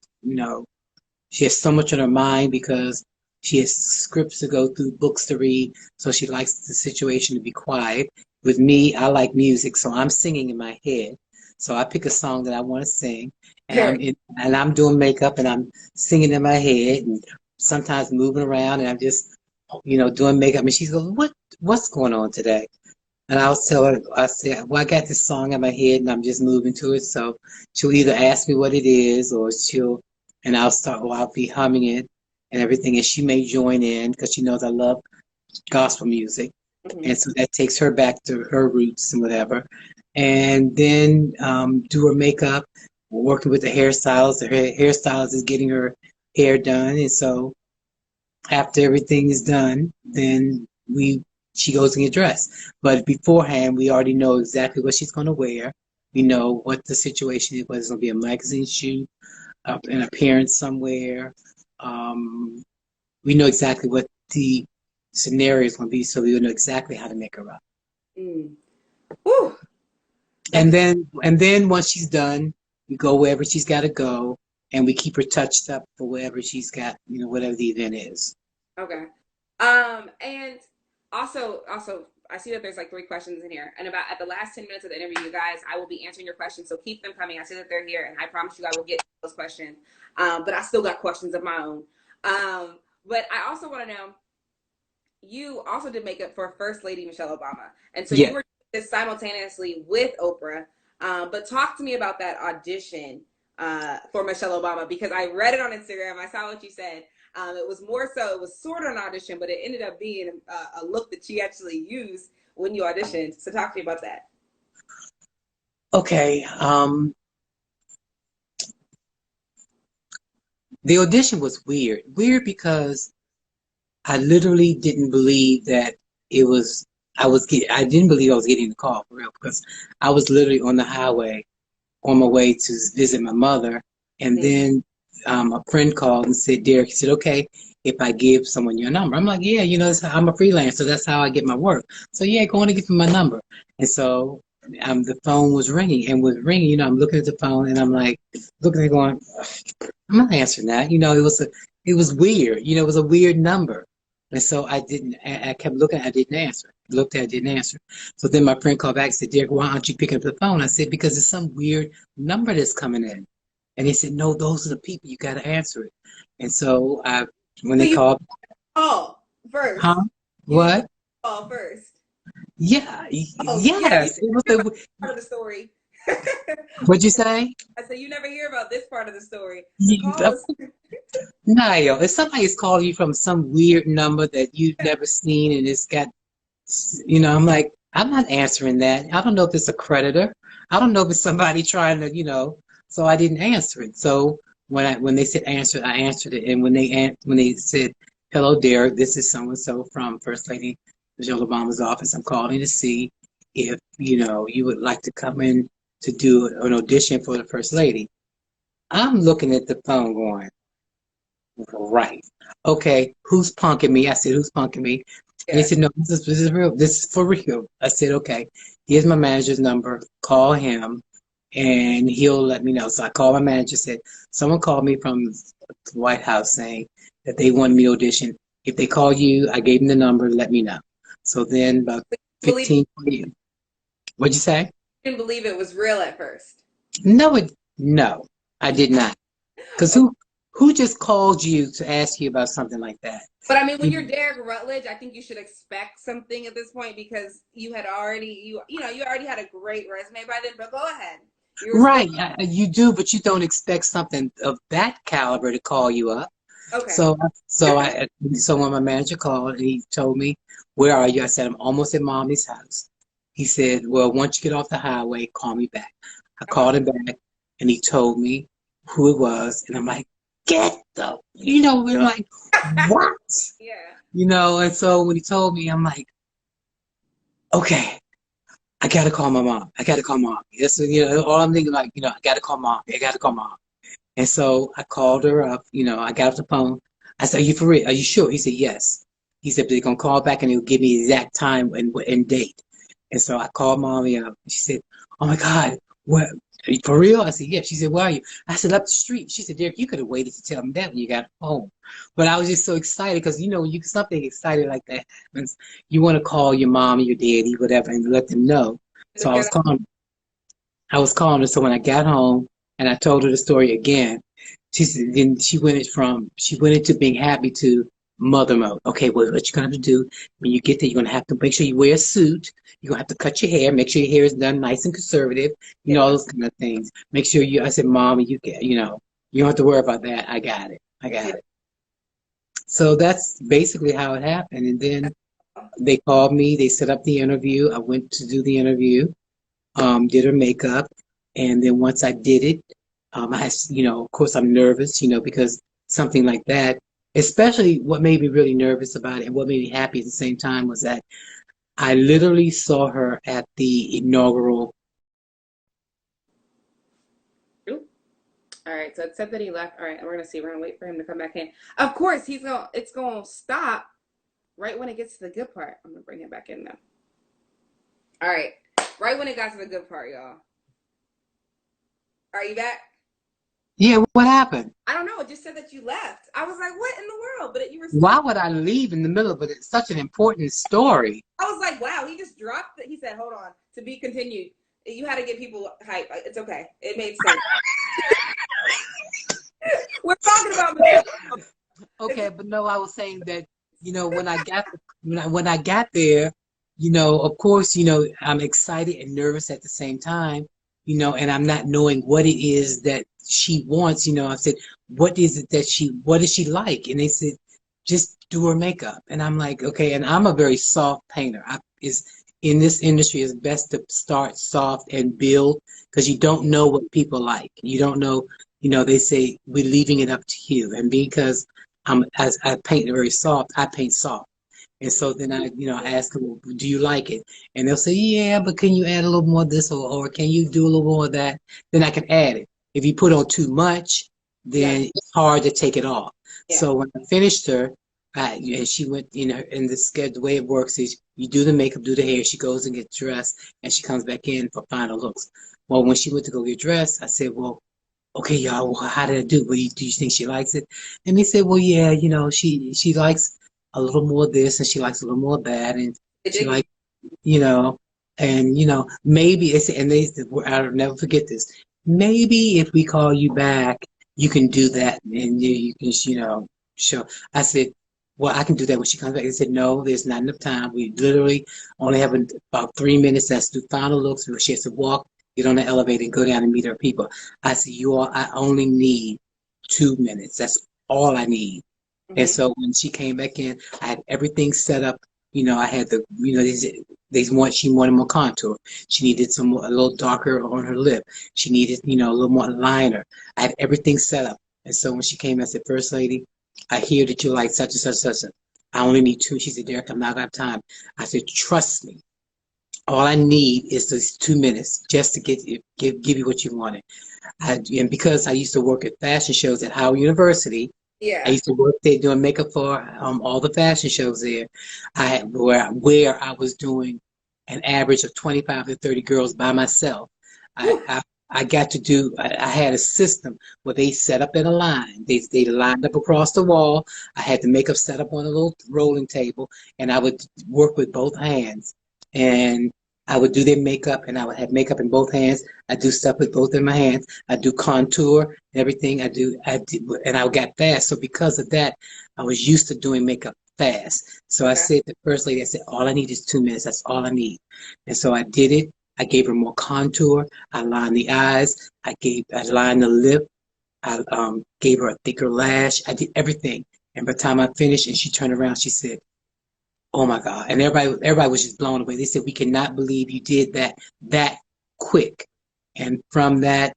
she has so much on her mind because she has scripts to go through, books to read, so she likes the situation to be quiet. With me, I like music, so I'm singing in my head. So I pick a song that I want to sing, and I'm doing makeup and I'm singing in my head, and sometimes moving around, and I'm just, doing makeup. And she's going, what's going on today? And I'll tell her, I say, well, I got this song in my head and I'm just moving to it. So she'll either ask me what it is, or and I'll be humming it and everything. And she may join in because she knows I love gospel music. Mm-hmm. And so that takes her back to her roots and whatever. And then do her makeup, working with the hairstylist. The hairstylist is getting her hair done. And so after everything is done, then she goes and get dressed. But beforehand, we already know exactly what she's going to wear. We know what the situation is, whether it's going to be a magazine shoot, an appearance somewhere. We know exactly what the scenario is going to be, so we know exactly how to make her up. Mm. Whew. And then once she's done, we go wherever she's got to go, and we keep her touched up for wherever she's got, whatever the event is. Okay. And also, I see that there's like 3 questions in here, and about at the last 10 minutes of the interview, you guys, I will be answering your questions, so keep them coming. I see that they're here, and I promise you, I will get to those questions. But I still got questions of my own. But I also want to know, you also did makeup for First Lady Michelle Obama, and so Yeah. you were doing this simultaneously with Oprah. But talk to me about that audition for Michelle Obama, because I read it on Instagram. I saw what you said. It was more so, it was sort of an audition, but it ended up being a look that she actually used when you auditioned. So talk to me about that. Okay. The audition was weird. Weird because I literally didn't believe that it was. I didn't believe I was getting the call for real because I was literally on the highway on my way to visit my mother, and then a friend called and said, "Derrick," he said, "Okay, if I give someone your number," I'm like, "Yeah, I'm a freelancer. That's how I get my work. So yeah, go on and give him my number." And so the phone was ringing and was ringing. I'm looking at the phone and I'm like, looking at it going, I'm not answering that. It was weird. It was a weird number. And so I didn't, I kept looking, I didn't answer. Looked at it, didn't answer. So then my friend called back and said, "Derrick, why aren't you picking up the phone?" I said, "Because it's some weird number that's coming in." And he said, "No, those are the people. You got to answer it." And so when So they you called, call first. huh? You What? call first. Yeah, Oh, yeah. yes. It was the, Part of the story. what'd you say? I said you never hear about this part of the story. The You, call was Niall, if somebody's calling you from some weird number that you've never seen and it's got, I'm like, I'm not answering that. I don't know if it's a creditor. I don't know if it's somebody trying to, so I didn't answer it. So when they said answer it, I answered it. And when they said, "Hello, Derrick, this is so and so from First Lady Michelle Obama's office. I'm calling to see if, you would like to come in to do an audition for the First Lady." I'm looking at the phone going, right. Okay, who's punking me? I said, "Who's punking me?" And he yeah. said, "No, this is real. This is for real." I said, "Okay, here's my manager's number. Call him and he'll let me know." So I called my manager, said, "Someone called me from the White House saying that they wanted me to audition. If they call you," I gave him the number, "let me know." So then about Believe 15, 20, what'd you say? didn't believe it was real at first. No, I did not. Because who just called you to ask you about something like that? But I mean, when You, you're Derrick Rutledge, I think you should expect something at this point because you had already you already had a great resume by then. But go ahead. You were right, supposed you do, but you don't expect something of that caliber to call you up. okay. So when my manager called, he told me, "Where are you?" I said, "I'm almost at mommy's house." He said, "Well, once you get off the highway, call me back." I Uh-huh. called him back, and he told me who it was, and I'm like, we're like, "What?" Yeah. And so when he told me, I'm like, "Okay, I gotta call my mom. I gotta call mom." That's all I'm thinking, like, I gotta call mom. I gotta call mom. And so I called her up, I got off the phone. I said, "Are you for real? Are you sure?" He said, "Yes." He said, "But they're gonna call back and they'll give me the exact time and date." And so I called mommy up. She said, "Oh my God, what? Are you for real?" I said, "Yeah." She said, "Where are you?" I said, "Up the street." She said, "Derrick, you could have waited to tell me that when you got home." But I was just so excited because when you something excited like that happens, you want to call your mom or your daddy, whatever, and let them know. So Get I was calling her. So when I got home and I told her the story again, she said, then she went into being happy to mother mode. "Okay, well, what you're gonna have to do when you get there, you're gonna have to make sure you wear a suit. You're gonna have to cut your hair, make sure your hair is done nice and conservative, yeah. all those kind of things. Make sure I said, "Mom, you get, you don't have to worry about that. I got it. I got Yeah. it." So that's basically how it happened. And then they called me, they set up the interview. I went to do the interview, did her makeup, and then once I did it, of course I'm nervous, because something like that, especially what made me really nervous about it and what made me happy at the same time was that I literally saw her at the inaugural. Ooh. All right. So it said that he left. All right. We're gonna see. We're gonna wait for him to come back in. Of course, it's gonna stop right when it gets to the good part. I'm gonna bring him back in now. All right. Right when it got to the good part, y'all. Are you back? Yeah, what happened? I don't know. It just said that you left. I was like, what in the world? But you were still. Why would I leave in the middle of it? It's such an important story. I was like, wow, he just dropped it. He said, hold on, to be continued. You had to get people hype. It's okay. It made sense. We're talking about Okay, but no, I was saying that when I got there, of course, I'm excited and nervous at the same time, and I'm not knowing what it is that she wants. I said, "What is it that what does she like?" And they said, "Just do her makeup." And I'm like, "Okay." And I'm a very soft painter. in this industry, it's best to start soft and build, because you don't know what people like. You don't know, they say we're leaving it up to you. And because as I paint very soft, I paint soft. And so then I ask them, well, do you like it? And they'll say, yeah, but can you add a little more of this, or can you do a little more of that? Then I can add it. If you put on too much, then it's hard to take it off. Yeah. So when I finished her, and she went, in the schedule, the way it works is you do the makeup, do the hair, she goes and gets dressed, and she comes back in for final looks. Well, when she went to go get dressed, I said, well, okay, y'all, well, how did I do? Do you think she likes it? And they said, well, yeah, she likes a little more of this, and she likes a little more of that, and she likes, and maybe they said, and I'll never forget this. Maybe if we call you back, you can do that, and you can, show. I said, well, I can do that when she comes back. They said, no, there's not enough time. We literally only have about 3 minutes. That's to final looks. She has to walk, get on the elevator, and go down and meet her people. I said, I only need 2 minutes. That's all I need. Mm-hmm. And so when she came back in, I had everything set up. I had she wanted more contour. She needed a little darker on her lip. She needed, a little more liner. I had everything set up. And so when she came, I said, First Lady, I hear that you like such and such and such. I only need 2. She said, Derrick, I'm not going to have time. I said, trust me. All I need is those 2 minutes just to give you what you wanted. And because I used to work at fashion shows at Howard University, I used to work there doing makeup for all the fashion shows there. Where I was doing an average of 25 to 30 girls by myself. I got to do. I had a system where they set up in a line. They lined up across the wall. I had the makeup set up on a little rolling table, and I would work with both hands. And I would do their makeup, and I would have makeup in both hands. I do stuff with both in my hands. I do contour, everything. I did, and I got fast. So because of that, I was used to doing makeup fast. So I said to the First Lady, I said, all I need is 2 minutes. That's all I need. And so I did it. I gave her more contour. I lined the eyes. I lined the lip. I gave her a thicker lash. I did everything. And by the time I finished, and she turned around, she said, oh my God. And everybody was just blown away. They said, we cannot believe you did that quick. And from that,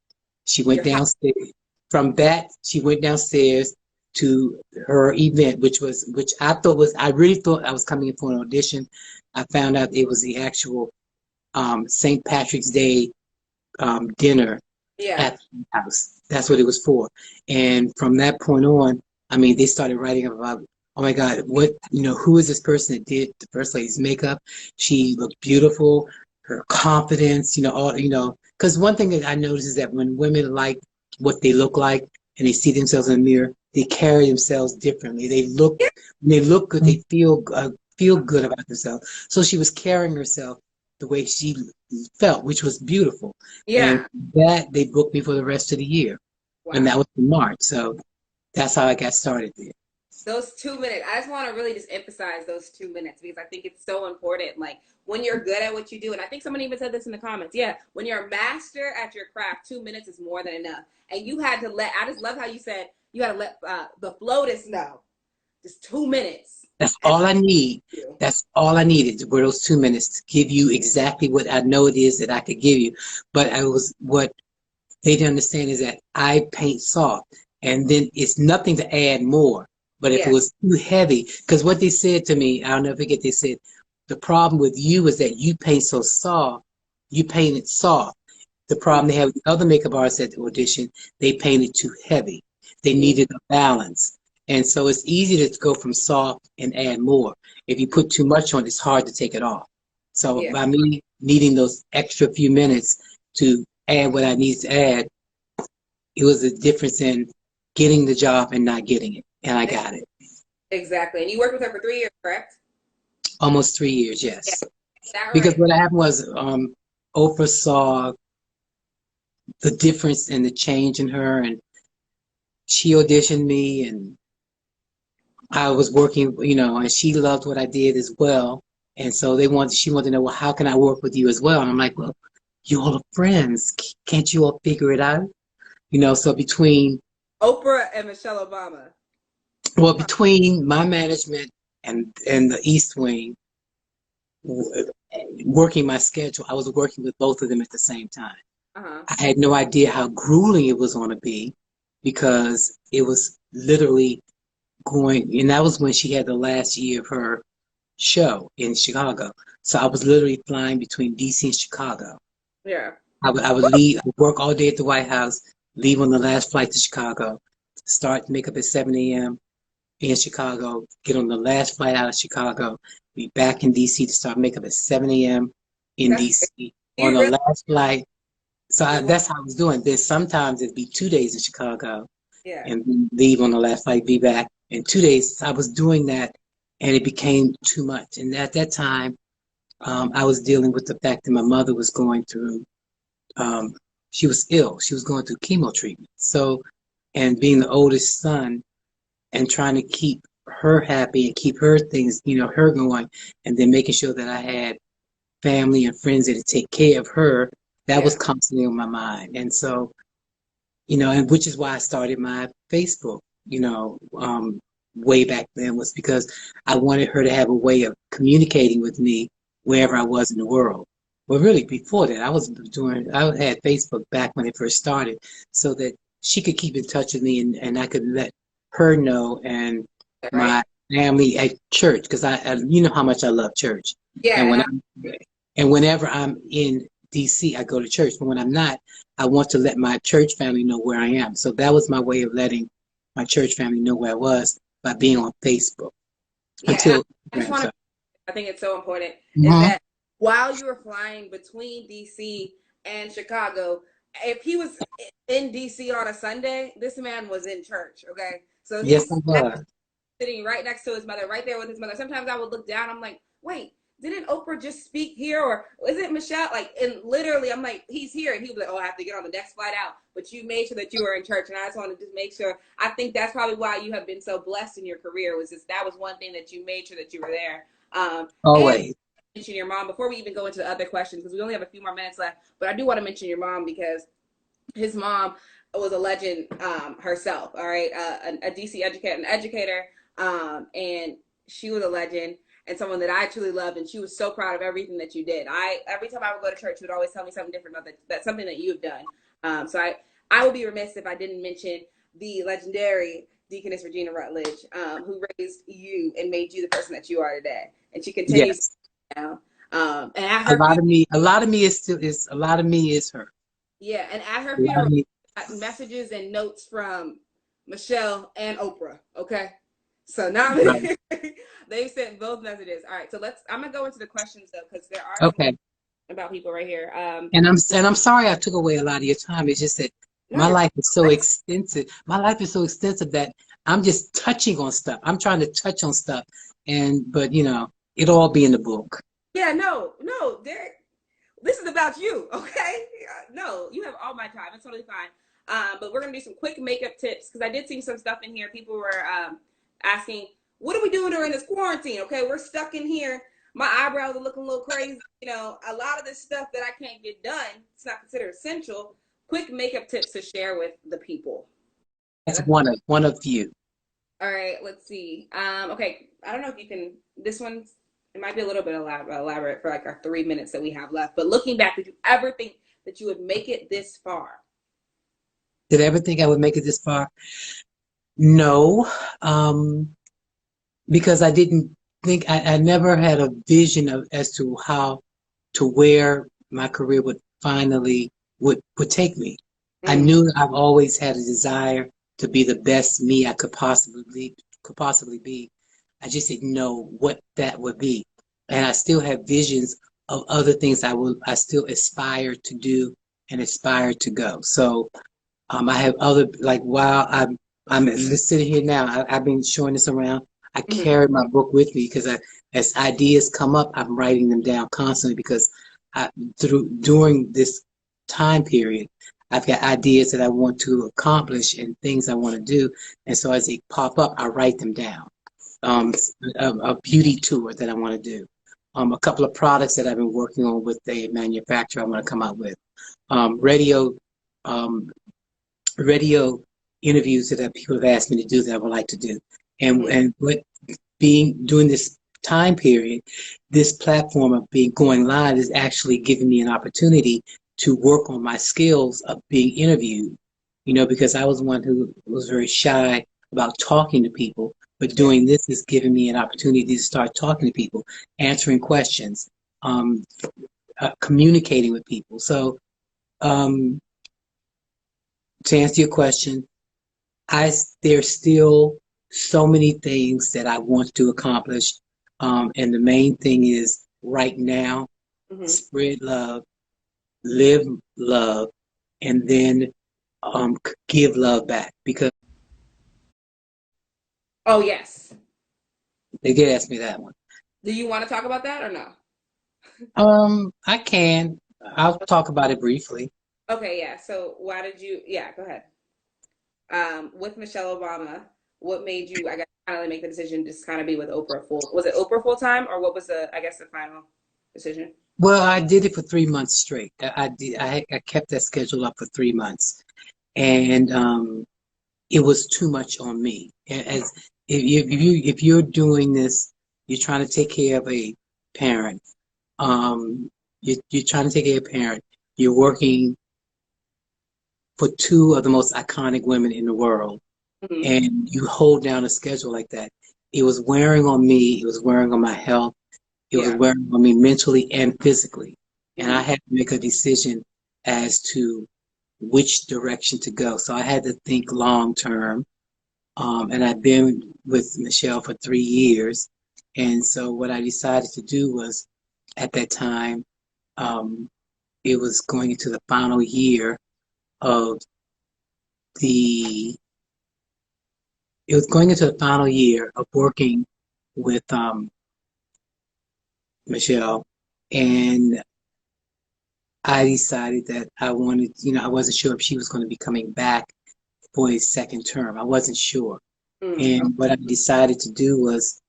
she went downstairs. From that, she went downstairs to her event, which I really thought I was coming in for an audition. I found out it was the actual St. Patrick's Day dinner at the house. That's what it was for. And from that point on, I mean, they started writing about, oh my God, who is this person that did the First Lady's makeup? She looked beautiful, her confidence, because one thing that I noticed is that when women like what they look like and they see themselves in the mirror, they carry themselves differently. They look good, they feel good about themselves. So she was carrying herself the way she felt, which was beautiful. Yeah. And that they booked me for the rest of the year. Wow. And that was in March. So that's how I got started there. Those 2 minutes, I just want to really just emphasize those 2 minutes because I think it's so important. Like when you're good at what you do, and I think someone even said this in the comments. Yeah, when you're a master at your craft, 2 minutes is more than enough. And you had to I just love how you said you had to let the FLOTUS know. Just 2 minutes. That's all I need. That's all I needed were those 2 minutes to give you exactly what I know it is that I could give you. But what they didn't understand is that I paint soft, and then it's nothing to add more. But if it was too heavy, because what they said to me, I'll never forget, they said, the problem with you is that you paint so soft, you paint it soft. The problem they have with other makeup artists at the audition, they painted too heavy. They needed a balance. And so it's easy to go from soft and add more. If you put too much on, it's hard to take it off. So by me needing those extra few minutes to add what I need to add, it was a difference in getting the job and not getting it. And I got it. Exactly. And you worked with her for 3 years, correct? Almost 3 years, yes. Right? Because what happened was Oprah saw the difference and the change in her, and she auditioned me, and I was working, and she loved what I did as well. And so she wanted to know, well, how can I work with you as well? And I'm like, well, you all are friends. Can't you all figure it out? So between Oprah and Michelle Obama. Well, between my management and the East Wing, working my schedule, I was working with both of them at the same time. Uh-huh. I had no idea how grueling it was going to be because it was literally going, and that was when she had the last year of her show in Chicago. So I was literally flying between DC and Chicago. Yeah. I would leave, work all day at the White House, leave on the last flight to Chicago, start makeup at 7 a.m. in Chicago, get on the last flight out of Chicago, be back in DC to start makeup at 7 a.m. in That's DC on you the really last flight. So that's how I was doing this. Sometimes it'd be 2 days in Chicago yeah. and leave on the last flight, be back. In 2 days, I was doing that, and it became too much. And at that time, I was dealing with the fact that my mother was going through, she was ill. She was going through chemo treatment. So, and being the oldest son and trying to keep her happy and keep her things, her going, and then making sure that I had family and friends that would take care of her, that was constantly on my mind. And so, and which is why I started my Facebook, way back then, was because I wanted her to have a way of communicating with me wherever I was in the world. Well, really, before that, I had Facebook back when it first started so that she could keep in touch with me and I could let her know and my family at church, because I you know how much I love church. Yeah. And whenever I'm in DC, I go to church. But when I'm not, I want to let my church family know where I am. So that was my way of letting my church family know where I was, by being on Facebook. Yeah, I think it's so important is that while you were flying between DC and Chicago, if he was in DC on a Sunday, this man was in church. Okay, so yes, he's I was sitting right next to his mother, right there with his mother. Sometimes I would look down, I'm like, wait, didn't Oprah just speak here, or is it Michelle? Like, and literally, I'm like, he's here, and he was like, oh, I have to get on the next flight out. But you made sure that you were in church, and I just wanted to just make sure. I think that's probably why you have been so blessed in your career. Was just that was one thing that you made sure that you were there. always. And mention your mom before we even go into the other questions, because we only have a few more minutes left. But I do want to mention your mom because his mom was a legend herself. All right, a DC educator, and she was a legend and someone that I truly loved, and she was so proud of everything that you did. Every time I would go to church, she would always tell me something different about that's something that you have done. So I would be remiss if I didn't mention the legendary Deaconess Regina Rutledge, who raised you and made you the person that you are today, and she continues now. And at her a lot of me is her. Yeah, and at her funeral, messages and notes from Michelle and Oprah. Okay, so now they've sent both messages. All right, so I'm gonna go into the questions though, because there are about people right here. And I'm sorry I took away a lot of your time. It's just that my life is so extensive. My life is so extensive that I'm just touching on stuff. I'm trying to touch on stuff, but it'll all be in the book. Yeah, no, Derrick. This is about you, okay? No, you have all my time. It's totally fine. But we're going to do some quick makeup tips because I did see some stuff in here. People were asking, what are we doing during this quarantine? Okay, we're stuck in here. My eyebrows are looking a little crazy. A lot of this stuff that I can't get done, it's not considered essential. Quick makeup tips to share with the people. That's one of you. All right, let's see. Okay, I don't know if you can, this one's, it might be a little bit elaborate for like our 3 minutes that we have left. But looking back, did you ever think that you would make it this far? Did I ever think I would make it this far? No, because I didn't think, I never had a vision as to where my career would finally would take me. I knew I've always had a desire to be the best me I could possibly be. I just didn't know what that would be. And I still have visions of other things I still aspire to do and aspire to go. So I have other, like, while I'm sitting here now, I've been showing this around. I carry my book with me because as ideas come up, I'm writing them down constantly because during this time period, I've got ideas that I want to accomplish and things I want to do. And so as they pop up, I write them down. A beauty tour that I want to do, a couple of products that I've been working on with a manufacturer I want to come out with, radio interviews that people have asked me to do that I would like to do, and doing this time period, this platform of being going live is actually giving me an opportunity to work on my skills of being interviewed, because I was one who was very shy about talking to people, but doing this is giving me an opportunity to start talking to people, answering questions, communicating with people. So to answer your question, there's still so many things that I want to accomplish. And the main thing is right now, spread love, live love, and then give love back. Because oh yes, they did ask me that one. do you want to talk about that or no? I can. I'll talk about it briefly. Okay, yeah. So why did you? Yeah, go ahead. With Michelle Obama, what made you, I guess, finally make the decision to just kind of be with Oprah full? Was it Oprah full time, or what was I guess, the final decision? Well, I did it for 3 months straight. I did. I kept that schedule up for 3 months, and it was too much on me. As if you're doing this, you're trying to take care of a parent. You're trying to take care of a parent. You're working for two of the most iconic women in the world, and you hold down a schedule like that. It was wearing on me. It was wearing on my health. It was wearing on me mentally and physically. And I had to make a decision as to which direction to go. So I had to think long term. And I've been with Michelle for 3 years. And so what I decided to do was, at that time, it was going into the final year of working with Michelle, and I decided that I wanted, I wasn't sure if she was going to be coming back for a second term. I wasn't sure. And what I decided to do was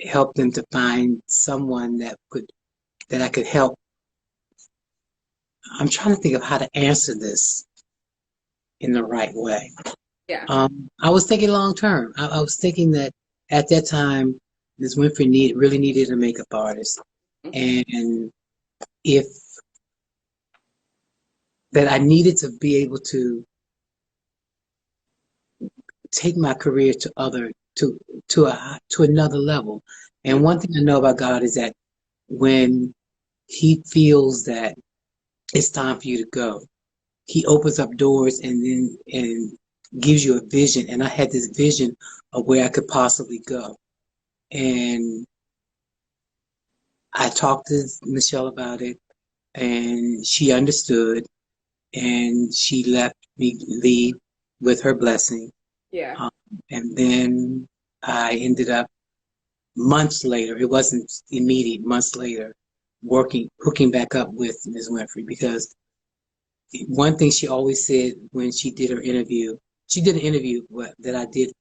help them to find someone that I could help. I'm trying to think of how to answer this in the right way. Yeah. I was thinking long term. I was thinking that at that time, Ms. Winfrey really needed a makeup artist, and that I needed to be able to take my career to another level. And one thing I know about God is that when He feels that it's time for you to go, He opens up doors and gives you a vision. And I had this vision of where I could possibly go. And I talked to Michelle about it, and she understood, and she let me leave with her blessing. Yeah. And then I ended up months later, it wasn't immediate, months later, hooking back up with Ms. Winfrey, because one thing she always said when she did her interview, she did an interview that I did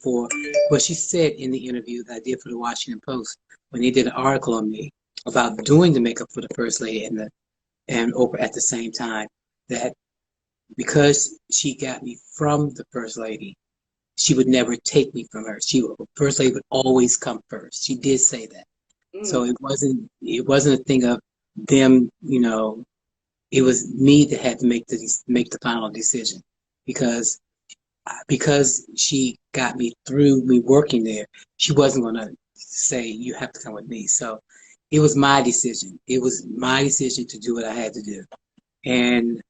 she said in the interview that I did for the Washington Post, when they did an article on me about doing the makeup for the First Lady and Oprah at the same time, that because she got me from the First Lady, she would never take me from her. First Lady would always come first. She did say that. So it wasn't a thing of them, it was me that had to make the final decision, because she got me through me working there. She wasn't going to say, you have to come with me. So it was my decision. It was my decision to do what I had to do. And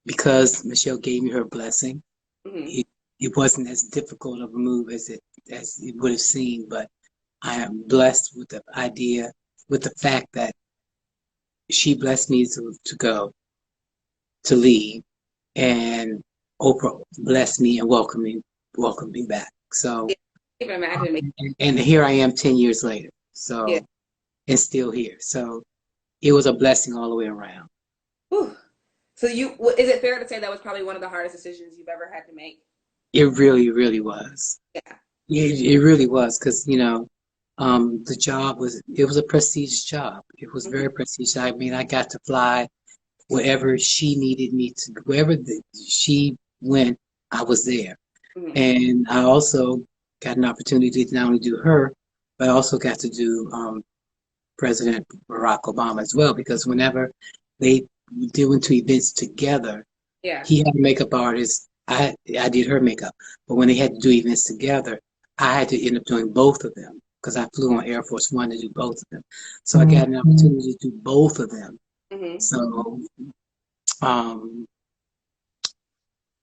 because Michelle gave me her blessing, it wasn't as difficult of a move as it would have seemed. But I am blessed with the fact that she blessed me to leave, and Oprah blessed me and welcomed me back. So, even imagine. And here I am 10 years later. So, and still here. So, it was a blessing all the way around. Whew. So, is it fair to say that was probably one of the hardest decisions you've ever had to make? It really, really was. Yeah. It really was, because the job was a prestigious job. It was very prestigious. I mean, I got to fly wherever she needed me to, wherever she went, I was there. And I also got an opportunity to not only do her, but I also got to do President Barack Obama as well, because whenever they went to events together, Yeah. he had a makeup artist. I did her makeup, but when they had to do events together, I had to end up doing both of them because I flew on Air Force One to do both of them. So I got an opportunity to do both of them. Mm-hmm. So, um,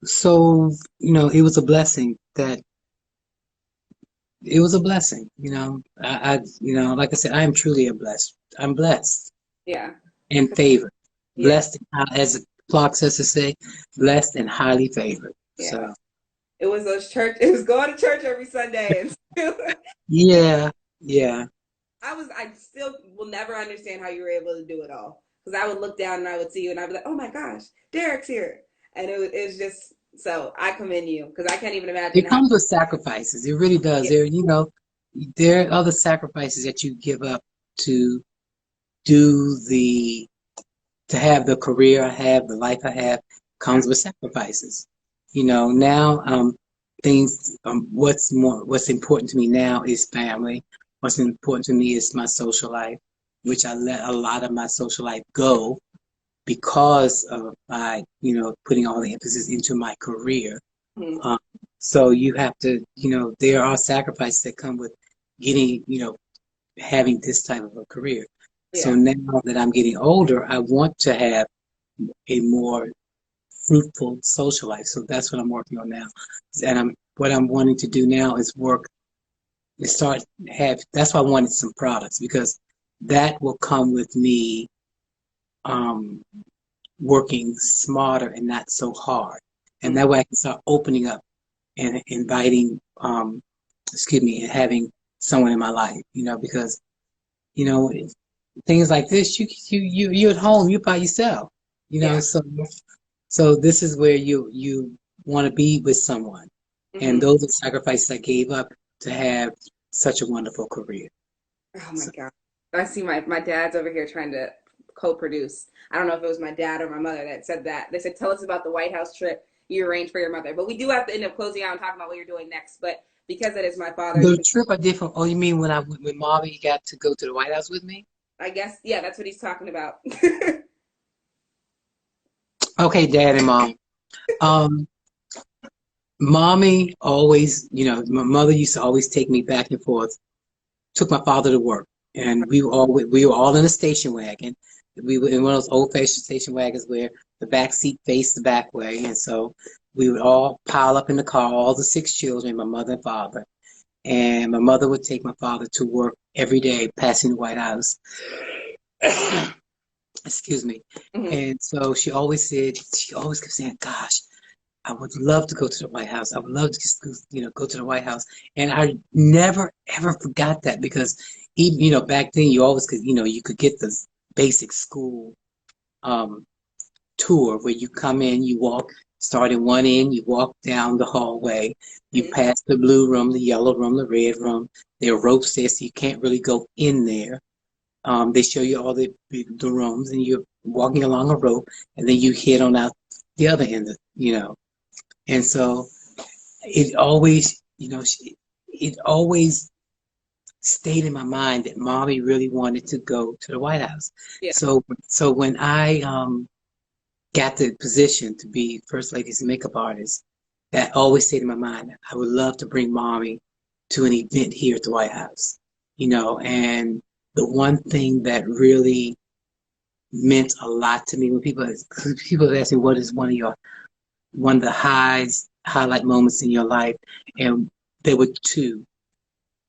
so it was a blessing that it was a blessing. Like I said, I am truly blessed. I'm blessed Yeah. and favored. Yeah. Blessed, as Clark says to say, blessed and highly favored. Yeah. So it was it was going to church every Sunday. And yeah. I still will never understand how you were able to do it all. Because I would look down and I would see you and I'd be like, oh my gosh, Derrick's here. And it was just, so I commend you because I can't even imagine It how. comes with sacrifices. It really does. There are other sacrifices that you give up to do to have the career I have, the life I have, comes with sacrifices. Now what's important to me now is family. What's important to me is my social life, which I let a lot of my social life go because of my, putting all the emphasis into my career. Mm-hmm. So you have to, there are sacrifices that come with getting, having this type of a career. Yeah. So now that I'm getting older, I want to have a more fruitful social life. So that's what I'm working on now. And what I'm wanting to do now is that's why I wanted some products, because that will come with me working smarter and not so hard. And that way I can start opening up and inviting, and having someone in my life, because, things like this, you're at home, you're by yourself, Yeah. so this is where you want to be with someone. Mm-hmm. And those are sacrifices I gave up to have such a wonderful career. Oh my God. I see my dad's over here trying to co-produce. I don't know if it was my dad or my mother that said that. They said, tell us about the White House trip you arranged for your mother. But we do have to end up closing out and talking about what you're doing next. But because it is my father. The trip I did oh, you mean when I went with Mommy, you got to go to the White House with me? I guess, yeah, that's what he's talking about. Okay, Dad and Mom. Mommy always, my mother used to always take me back and forth, took my father to work. And we were all in a station wagon. We were in one of those old-fashioned station wagons where the back seat faced the back way. And so we would all pile up in the car, all the 6 children, my mother and father. And my mother would take my father to work every day, passing the White House. Excuse me. Mm-hmm. And so she always kept saying, gosh, I would love to go to the White House. I would love to just, go to the White House. And I never, ever forgot that, because even, back then you always could, you could get this basic school tour where you come in, you walk, start in one end, you walk down the hallway, you Mm-hmm. pass the blue room, the yellow room, the red room. There are ropes there, so you can't really go in there. They show you all the rooms, and you're walking along a rope, and then you head on out the other end, And so it always, it always stayed in my mind that Mommy really wanted to go to the White House. Yeah. So when I got the position to be First Lady's makeup artist, that always stayed in my mind. I would love to bring Mommy to an event here at the White House, and the one thing that really meant a lot to me when people ask me what is one of the highlight moments in your life, and there were 2,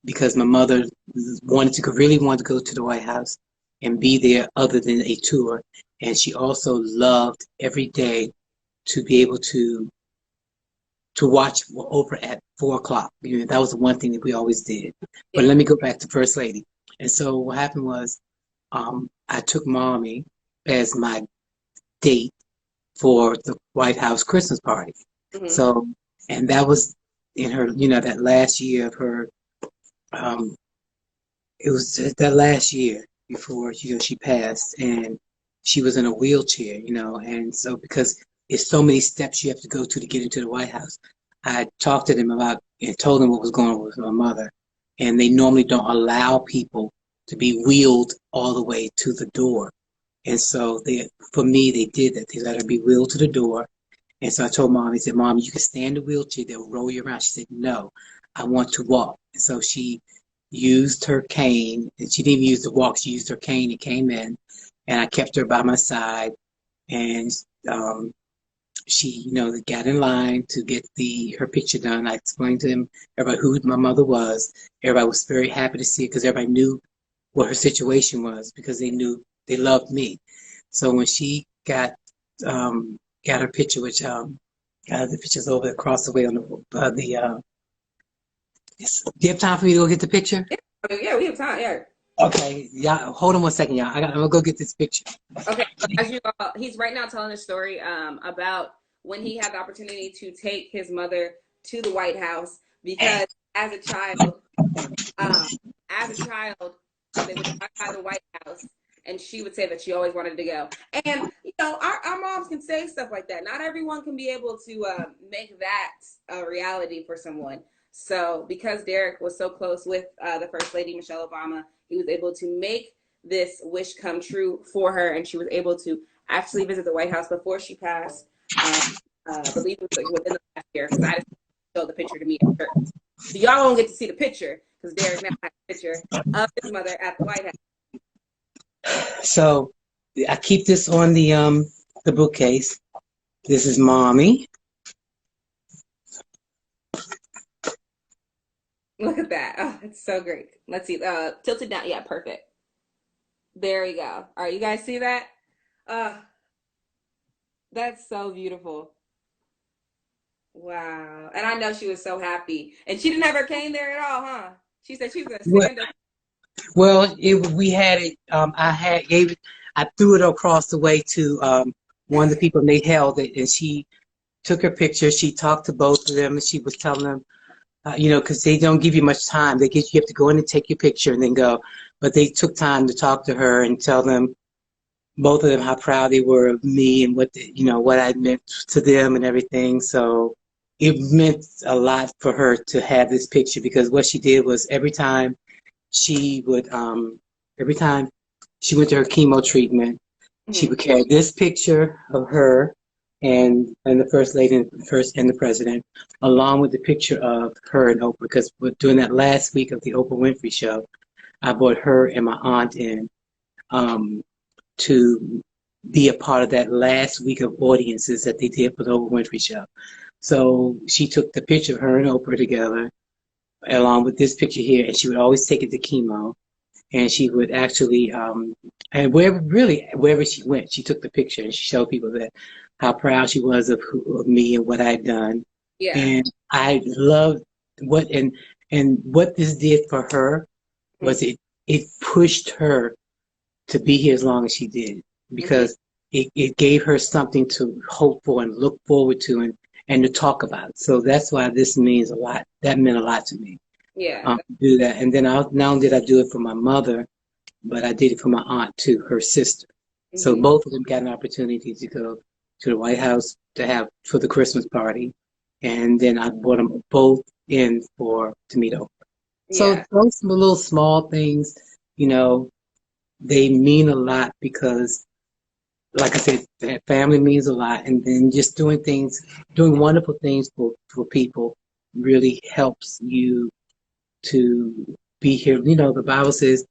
because my mother really wanted to go to the White House and be there other than a tour, and she also loved every day to be able to watch over at 4:00. That was the one thing that we always did. But let me go back to First Lady. And so what happened was, I took Mommy as my date for the White House Christmas party. Mm-hmm. So, and that was in her, that last year of her, it was that last year before, she passed, and she was in a wheelchair, and so because it's so many steps you have to go to get into the White House, I talked to them about and told them what was going on with my mother. And they normally don't allow people to be wheeled all the way to the door. And so for me, they did that. They let her be wheeled to the door. And so I told Mom, he said, Mom, you can stay in the wheelchair. They'll roll you around. She said, no, I want to walk. And so she used her cane, and she didn't even use the walk. She used her cane and came in, and I kept her by my side. And she, got in line to get her picture done. I explained to them, everybody, who my mother was. Everybody was very happy to see it because everybody knew what her situation was because they knew they loved me. So when she got her picture, which the picture's over across the way on the do you have time for me to go get the picture? Yeah, we have time. Yeah. Okay, yeah. Hold on one second, y'all. I'm gonna go get this picture. Okay. As you he's right now telling a story about when he had the opportunity to take his mother to the White House because as a child, they would drive by the White House and she would say that she always wanted to go. And our moms can say stuff like that. Not everyone can be able to make that a reality for someone. So because Derrick was so close with the First Lady, Michelle Obama, he was able to make this wish come true for her, and she was able to actually visit the White House before she passed. I believe it was like within the last year, because I just showed the picture to me at church. So y'all won't get to see the picture, because Derrick now has a picture of his mother at the White House. So I keep this on the bookcase. This is Mommy. Look at that. Oh, it's so great. Let's see. Tilted down. Yeah, perfect. There we go. All right, you guys see that? That's so beautiful. Wow. And I know she was so happy. And she never came there at all, huh? She said she was going to stand up. Well, we had it. I threw it across the way to one of the people, and they held it. And she took her picture. She talked to both of them, and she was telling them, because they don't give you much time. You have to go in and take your picture and then go. But they took time to talk to her and tell them, both of them, how proud they were of me and what I meant to them and everything. So it meant a lot for her to have this picture, because what she did was every time she went to her chemo treatment, she would carry this picture of her and the First Lady and the President, along with the picture of her and Oprah, because during that last week of the Oprah Winfrey Show, I brought her and my aunt in to be a part of that last week of audiences that they did for the Oprah Winfrey Show. So she took the picture of her and Oprah together, along with this picture here, and she would always take it to chemo. And she would actually, and wherever she went, she took the picture and she showed people that how proud she was of me and what I'd done. Yeah. And I loved what this did for her was it pushed her to be here as long as she did, because it gave her something to hope for and look forward to and to talk about. So that's why this means a lot. That meant a lot to me. Yeah. Do that. And then not only did I do it for my mother, but I did it for my aunt too, her sister. So both of them got an opportunity to go to the White House for the Christmas party. And then I brought them both in to meet Oprah. Yeah. So those little small things, they mean a lot, because like I said, that family means a lot. And then just doing wonderful things for people really helps you to be here. The Bible says,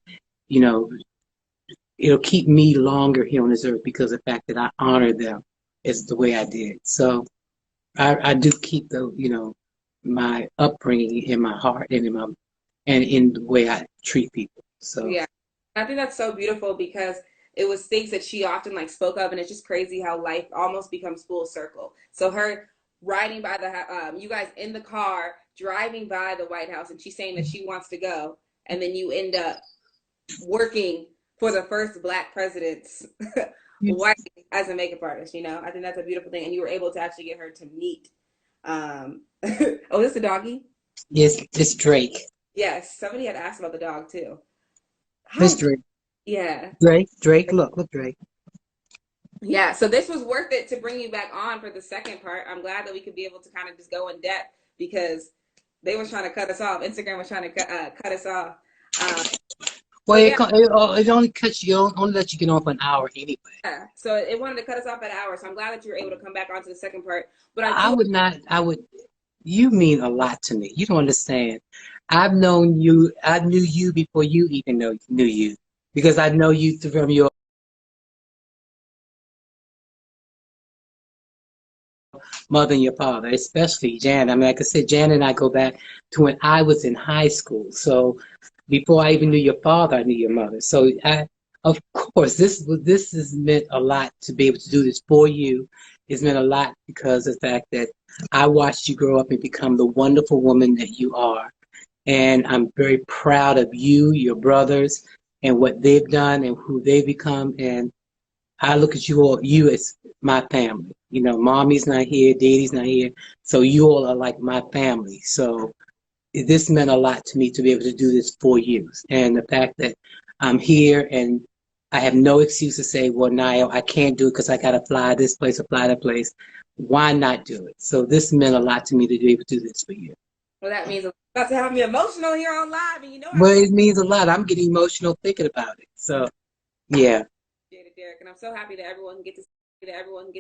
it'll keep me longer here on this earth because of the fact that I honor them as the way I did. So I do keep my upbringing in my heart and in the way I treat people. So yeah, I think that's so beautiful, because it was things that she often spoke of, and it's just crazy how life almost becomes full circle. So her riding by you guys in the car driving by the White House, and she's saying that she wants to go, and then you end up working for the first Black president's wife as a makeup artist. I think that's a beautiful thing, and you were able to actually get her to meet. Oh, is this a doggy? Yes, it's Drake. Yes, somebody had asked about the dog too. This Drake. Yeah. Drake, look, Drake. Yeah, so this was worth it to bring you back on for the second part. I'm glad that we could be able to kind of just go in depth, because They was trying to cut us off. Instagram was trying to cut us off. Well, Yeah, it only cuts you, only lets you get on for an hour anyway. yeah. So it wanted to cut us off at an hour. So I'm glad that you were able to come back onto the second part. But I I do. would not, I would, you mean a lot to me. You don't understand. I've known you, I knew you before you even knew you, because I know you from your mother and your father, especially Jan. I mean, like I said, Jan and I go back to when I was in high school. So before I even knew your father, I knew your mother. So of course, this has meant a lot to be able to do this for you. It's meant a lot because of the fact that I watched you grow up and become the wonderful woman that you are. And I'm very proud of you, your brothers, and what they've done and who they've become. And I look at you as my family. You know, mommy's not here, daddy's not here. So you all are like my family. So this meant a lot to me to be able to do this for you. And the fact that I'm here and I have no excuse to say, well, Niall, I can't do it because I got to fly this place or fly that place. Why not do it? So this meant a lot to me to be able to do this for you. Well, that means about to have me emotional here on live, and you know I Well, it means a lot. I'm getting emotional thinking about it. So, yeah. appreciate it, Derrick, and I'm so happy that everyone can get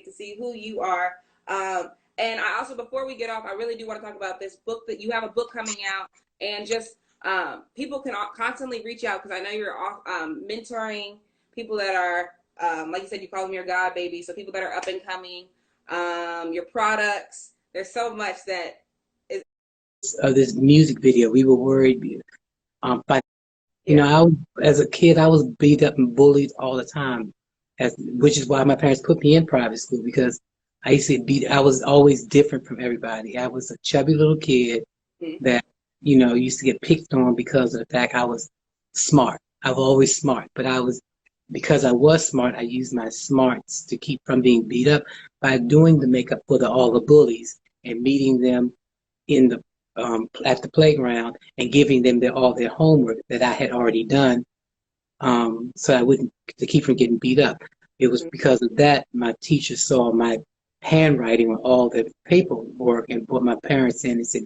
to see who you are. And I also, before we get off, I really do want to talk about this book that you have a book coming out, and just people can constantly reach out because I know you're mentoring people that are like you said, you call them your God baby, so people that are up and coming, your products. There's so much that is Of this music video, we were worried. But you yeah, know, as a kid, I was beat up and bullied all the time, which is why my parents put me in private school because I used to be. I was always different from everybody. I was a chubby little kid mm-hmm. that used to get picked on because of the fact I was smart. I was always smart, but because I was smart, I used my smarts to keep from being beat up by doing the makeup for all the bullies and meeting them in the at the playground and giving them all their homework that I had already done, so I wouldn't to keep from getting beat up. It was because of that my teacher saw my handwriting on all the paperwork and brought my parents in and said,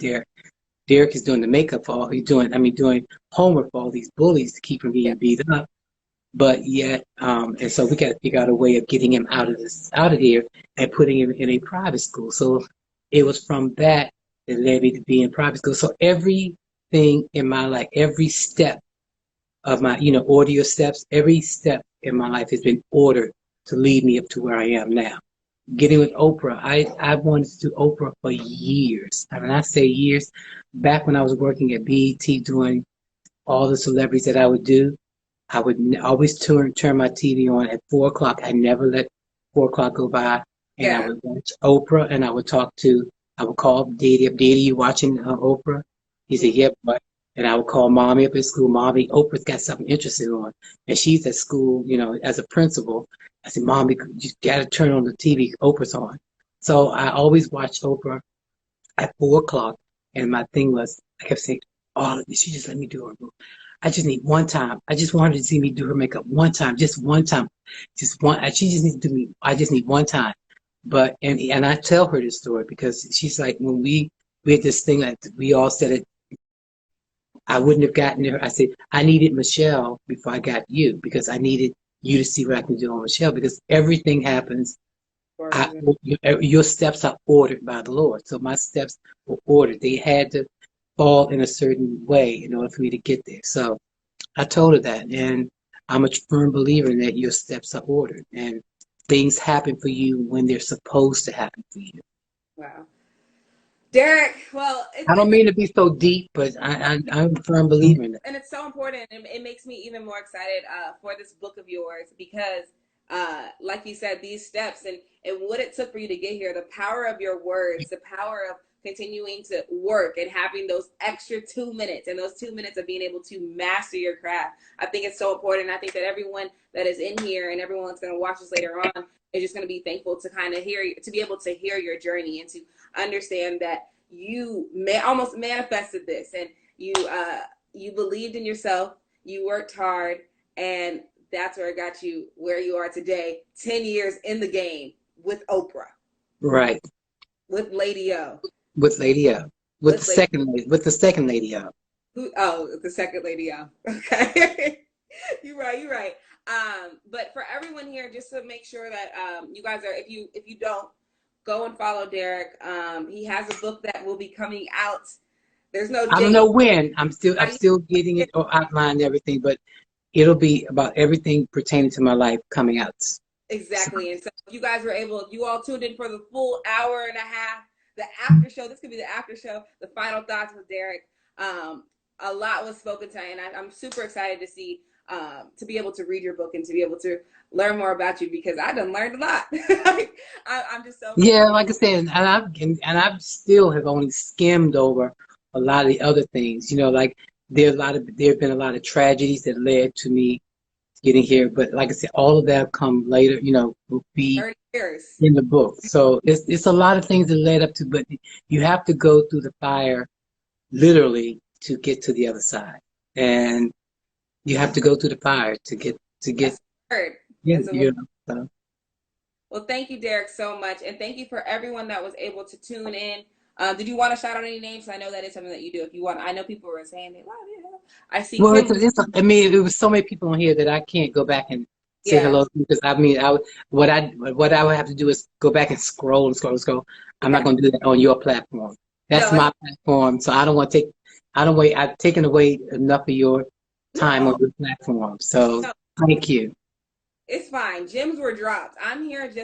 Derrick is doing the makeup for all he's doing homework for all these bullies to keep from Yeah. being beat up. But yet, and so we got to figure out a way of getting him out of here and putting him in a private school. So it was from that led me to be in private school. So everything in my life, every step of my, audio steps, every step in my life has been ordered to lead me up to where I am now. Getting with Oprah, I wanted to do Oprah for years. I mean, I say years. Back when I was working at BET doing all the celebrities that I would do, I would always turn my TV on at 4 o'clock. I never let 4 o'clock go by, and I Yeah. would watch Oprah, and I would call Daddy up. Daddy, you watching Oprah? He said, Mm-hmm. yep. But and I would call Mommy up at school. Mommy, Oprah's got something interesting on, and she's at school, as a principal. I said, Mommy, you got to turn on the TV. Oprah's on. So I always watched Oprah at 4 o'clock, and my thing was, I kept saying, oh, she just let me do her. I just need one time. I just wanted to see me do her makeup one time, just one time, just one. She just needs to do me. I just need one time. But and I tell her this story because she's like, when we had this thing that we all said it. I wouldn't have gotten her. I said I needed Michelle before I got you because I needed you to see what I can do on Michelle because everything happens. For a reason. Your steps are ordered by the Lord. So my steps were ordered. They had to fall in a certain way in order for me to get there. So I told her that, and I'm a firm believer in that your steps are ordered, and things happen for you when they're supposed to happen for you. Wow. Derrick, well, I don't mean to be so deep, but I'm a firm believer in that. and it's so important, and it makes me even more excited for this book of yours because, like you said, these steps and what it took for you to get here, the power of your words, the power of continuing to work and having those extra 2 minutes and those 2 minutes of being able to master your craft. I think it's so important. I think that everyone that is in here and everyone that's going to watch this later on is just going to be thankful to kind of to be able to hear your journey and to understand that you almost manifested this and you believed in yourself, you worked hard, and that's where it got you where you are today, 10 years in the game with Oprah, Right. with Lady O. With Lady O. with the second lady up. Who? Oh, the second lady up. Okay. You're right. You're right. But for everyone here, just to make sure that you guys are, if you don't, go and follow Derrick. He has a book that will be coming out. There's no date. I don't know when. I'm still getting it or outlined everything, but it'll be about everything pertaining to my life coming out. Exactly. And so you guys were able, you all tuned in for the full hour and a half, the after show. This could be the after show, the final thoughts with Derrick. A lot was spoken tonight, and I'm super excited to see, to be able to read your book and to be able to learn more about you, because I done learned a lot. I'm just so yeah, like I said, and I still have only skimmed over a lot of the other things. You know, like there have been a lot of tragedies that led to me getting here, but like I said, all of that come later. You know, will be 30 years in the book. So it's a lot of things that led up to, but you have to go through the fire, literally, to get to the other side, and you have to go through the fire to get. That's a word. Yeah, That's a you word. know, so. Well, thank you, Derrick, so much, and thank you for everyone that was able to tune in. Did you want to shout out any names? I know that is something that you do. If you want, I know people were saying they love you. I see. Well, Kim. I mean, it was so many people on here that I can't go back and say Yeah. hello to, because I mean, what I would have to do is go back and scroll and scroll and scroll. I'm not going to do that on your platform. That's my platform, so I don't want to take. I don't wait. I've taken away enough of your time on your platform. So thank you. It's fine. Gems were dropped. I'm here just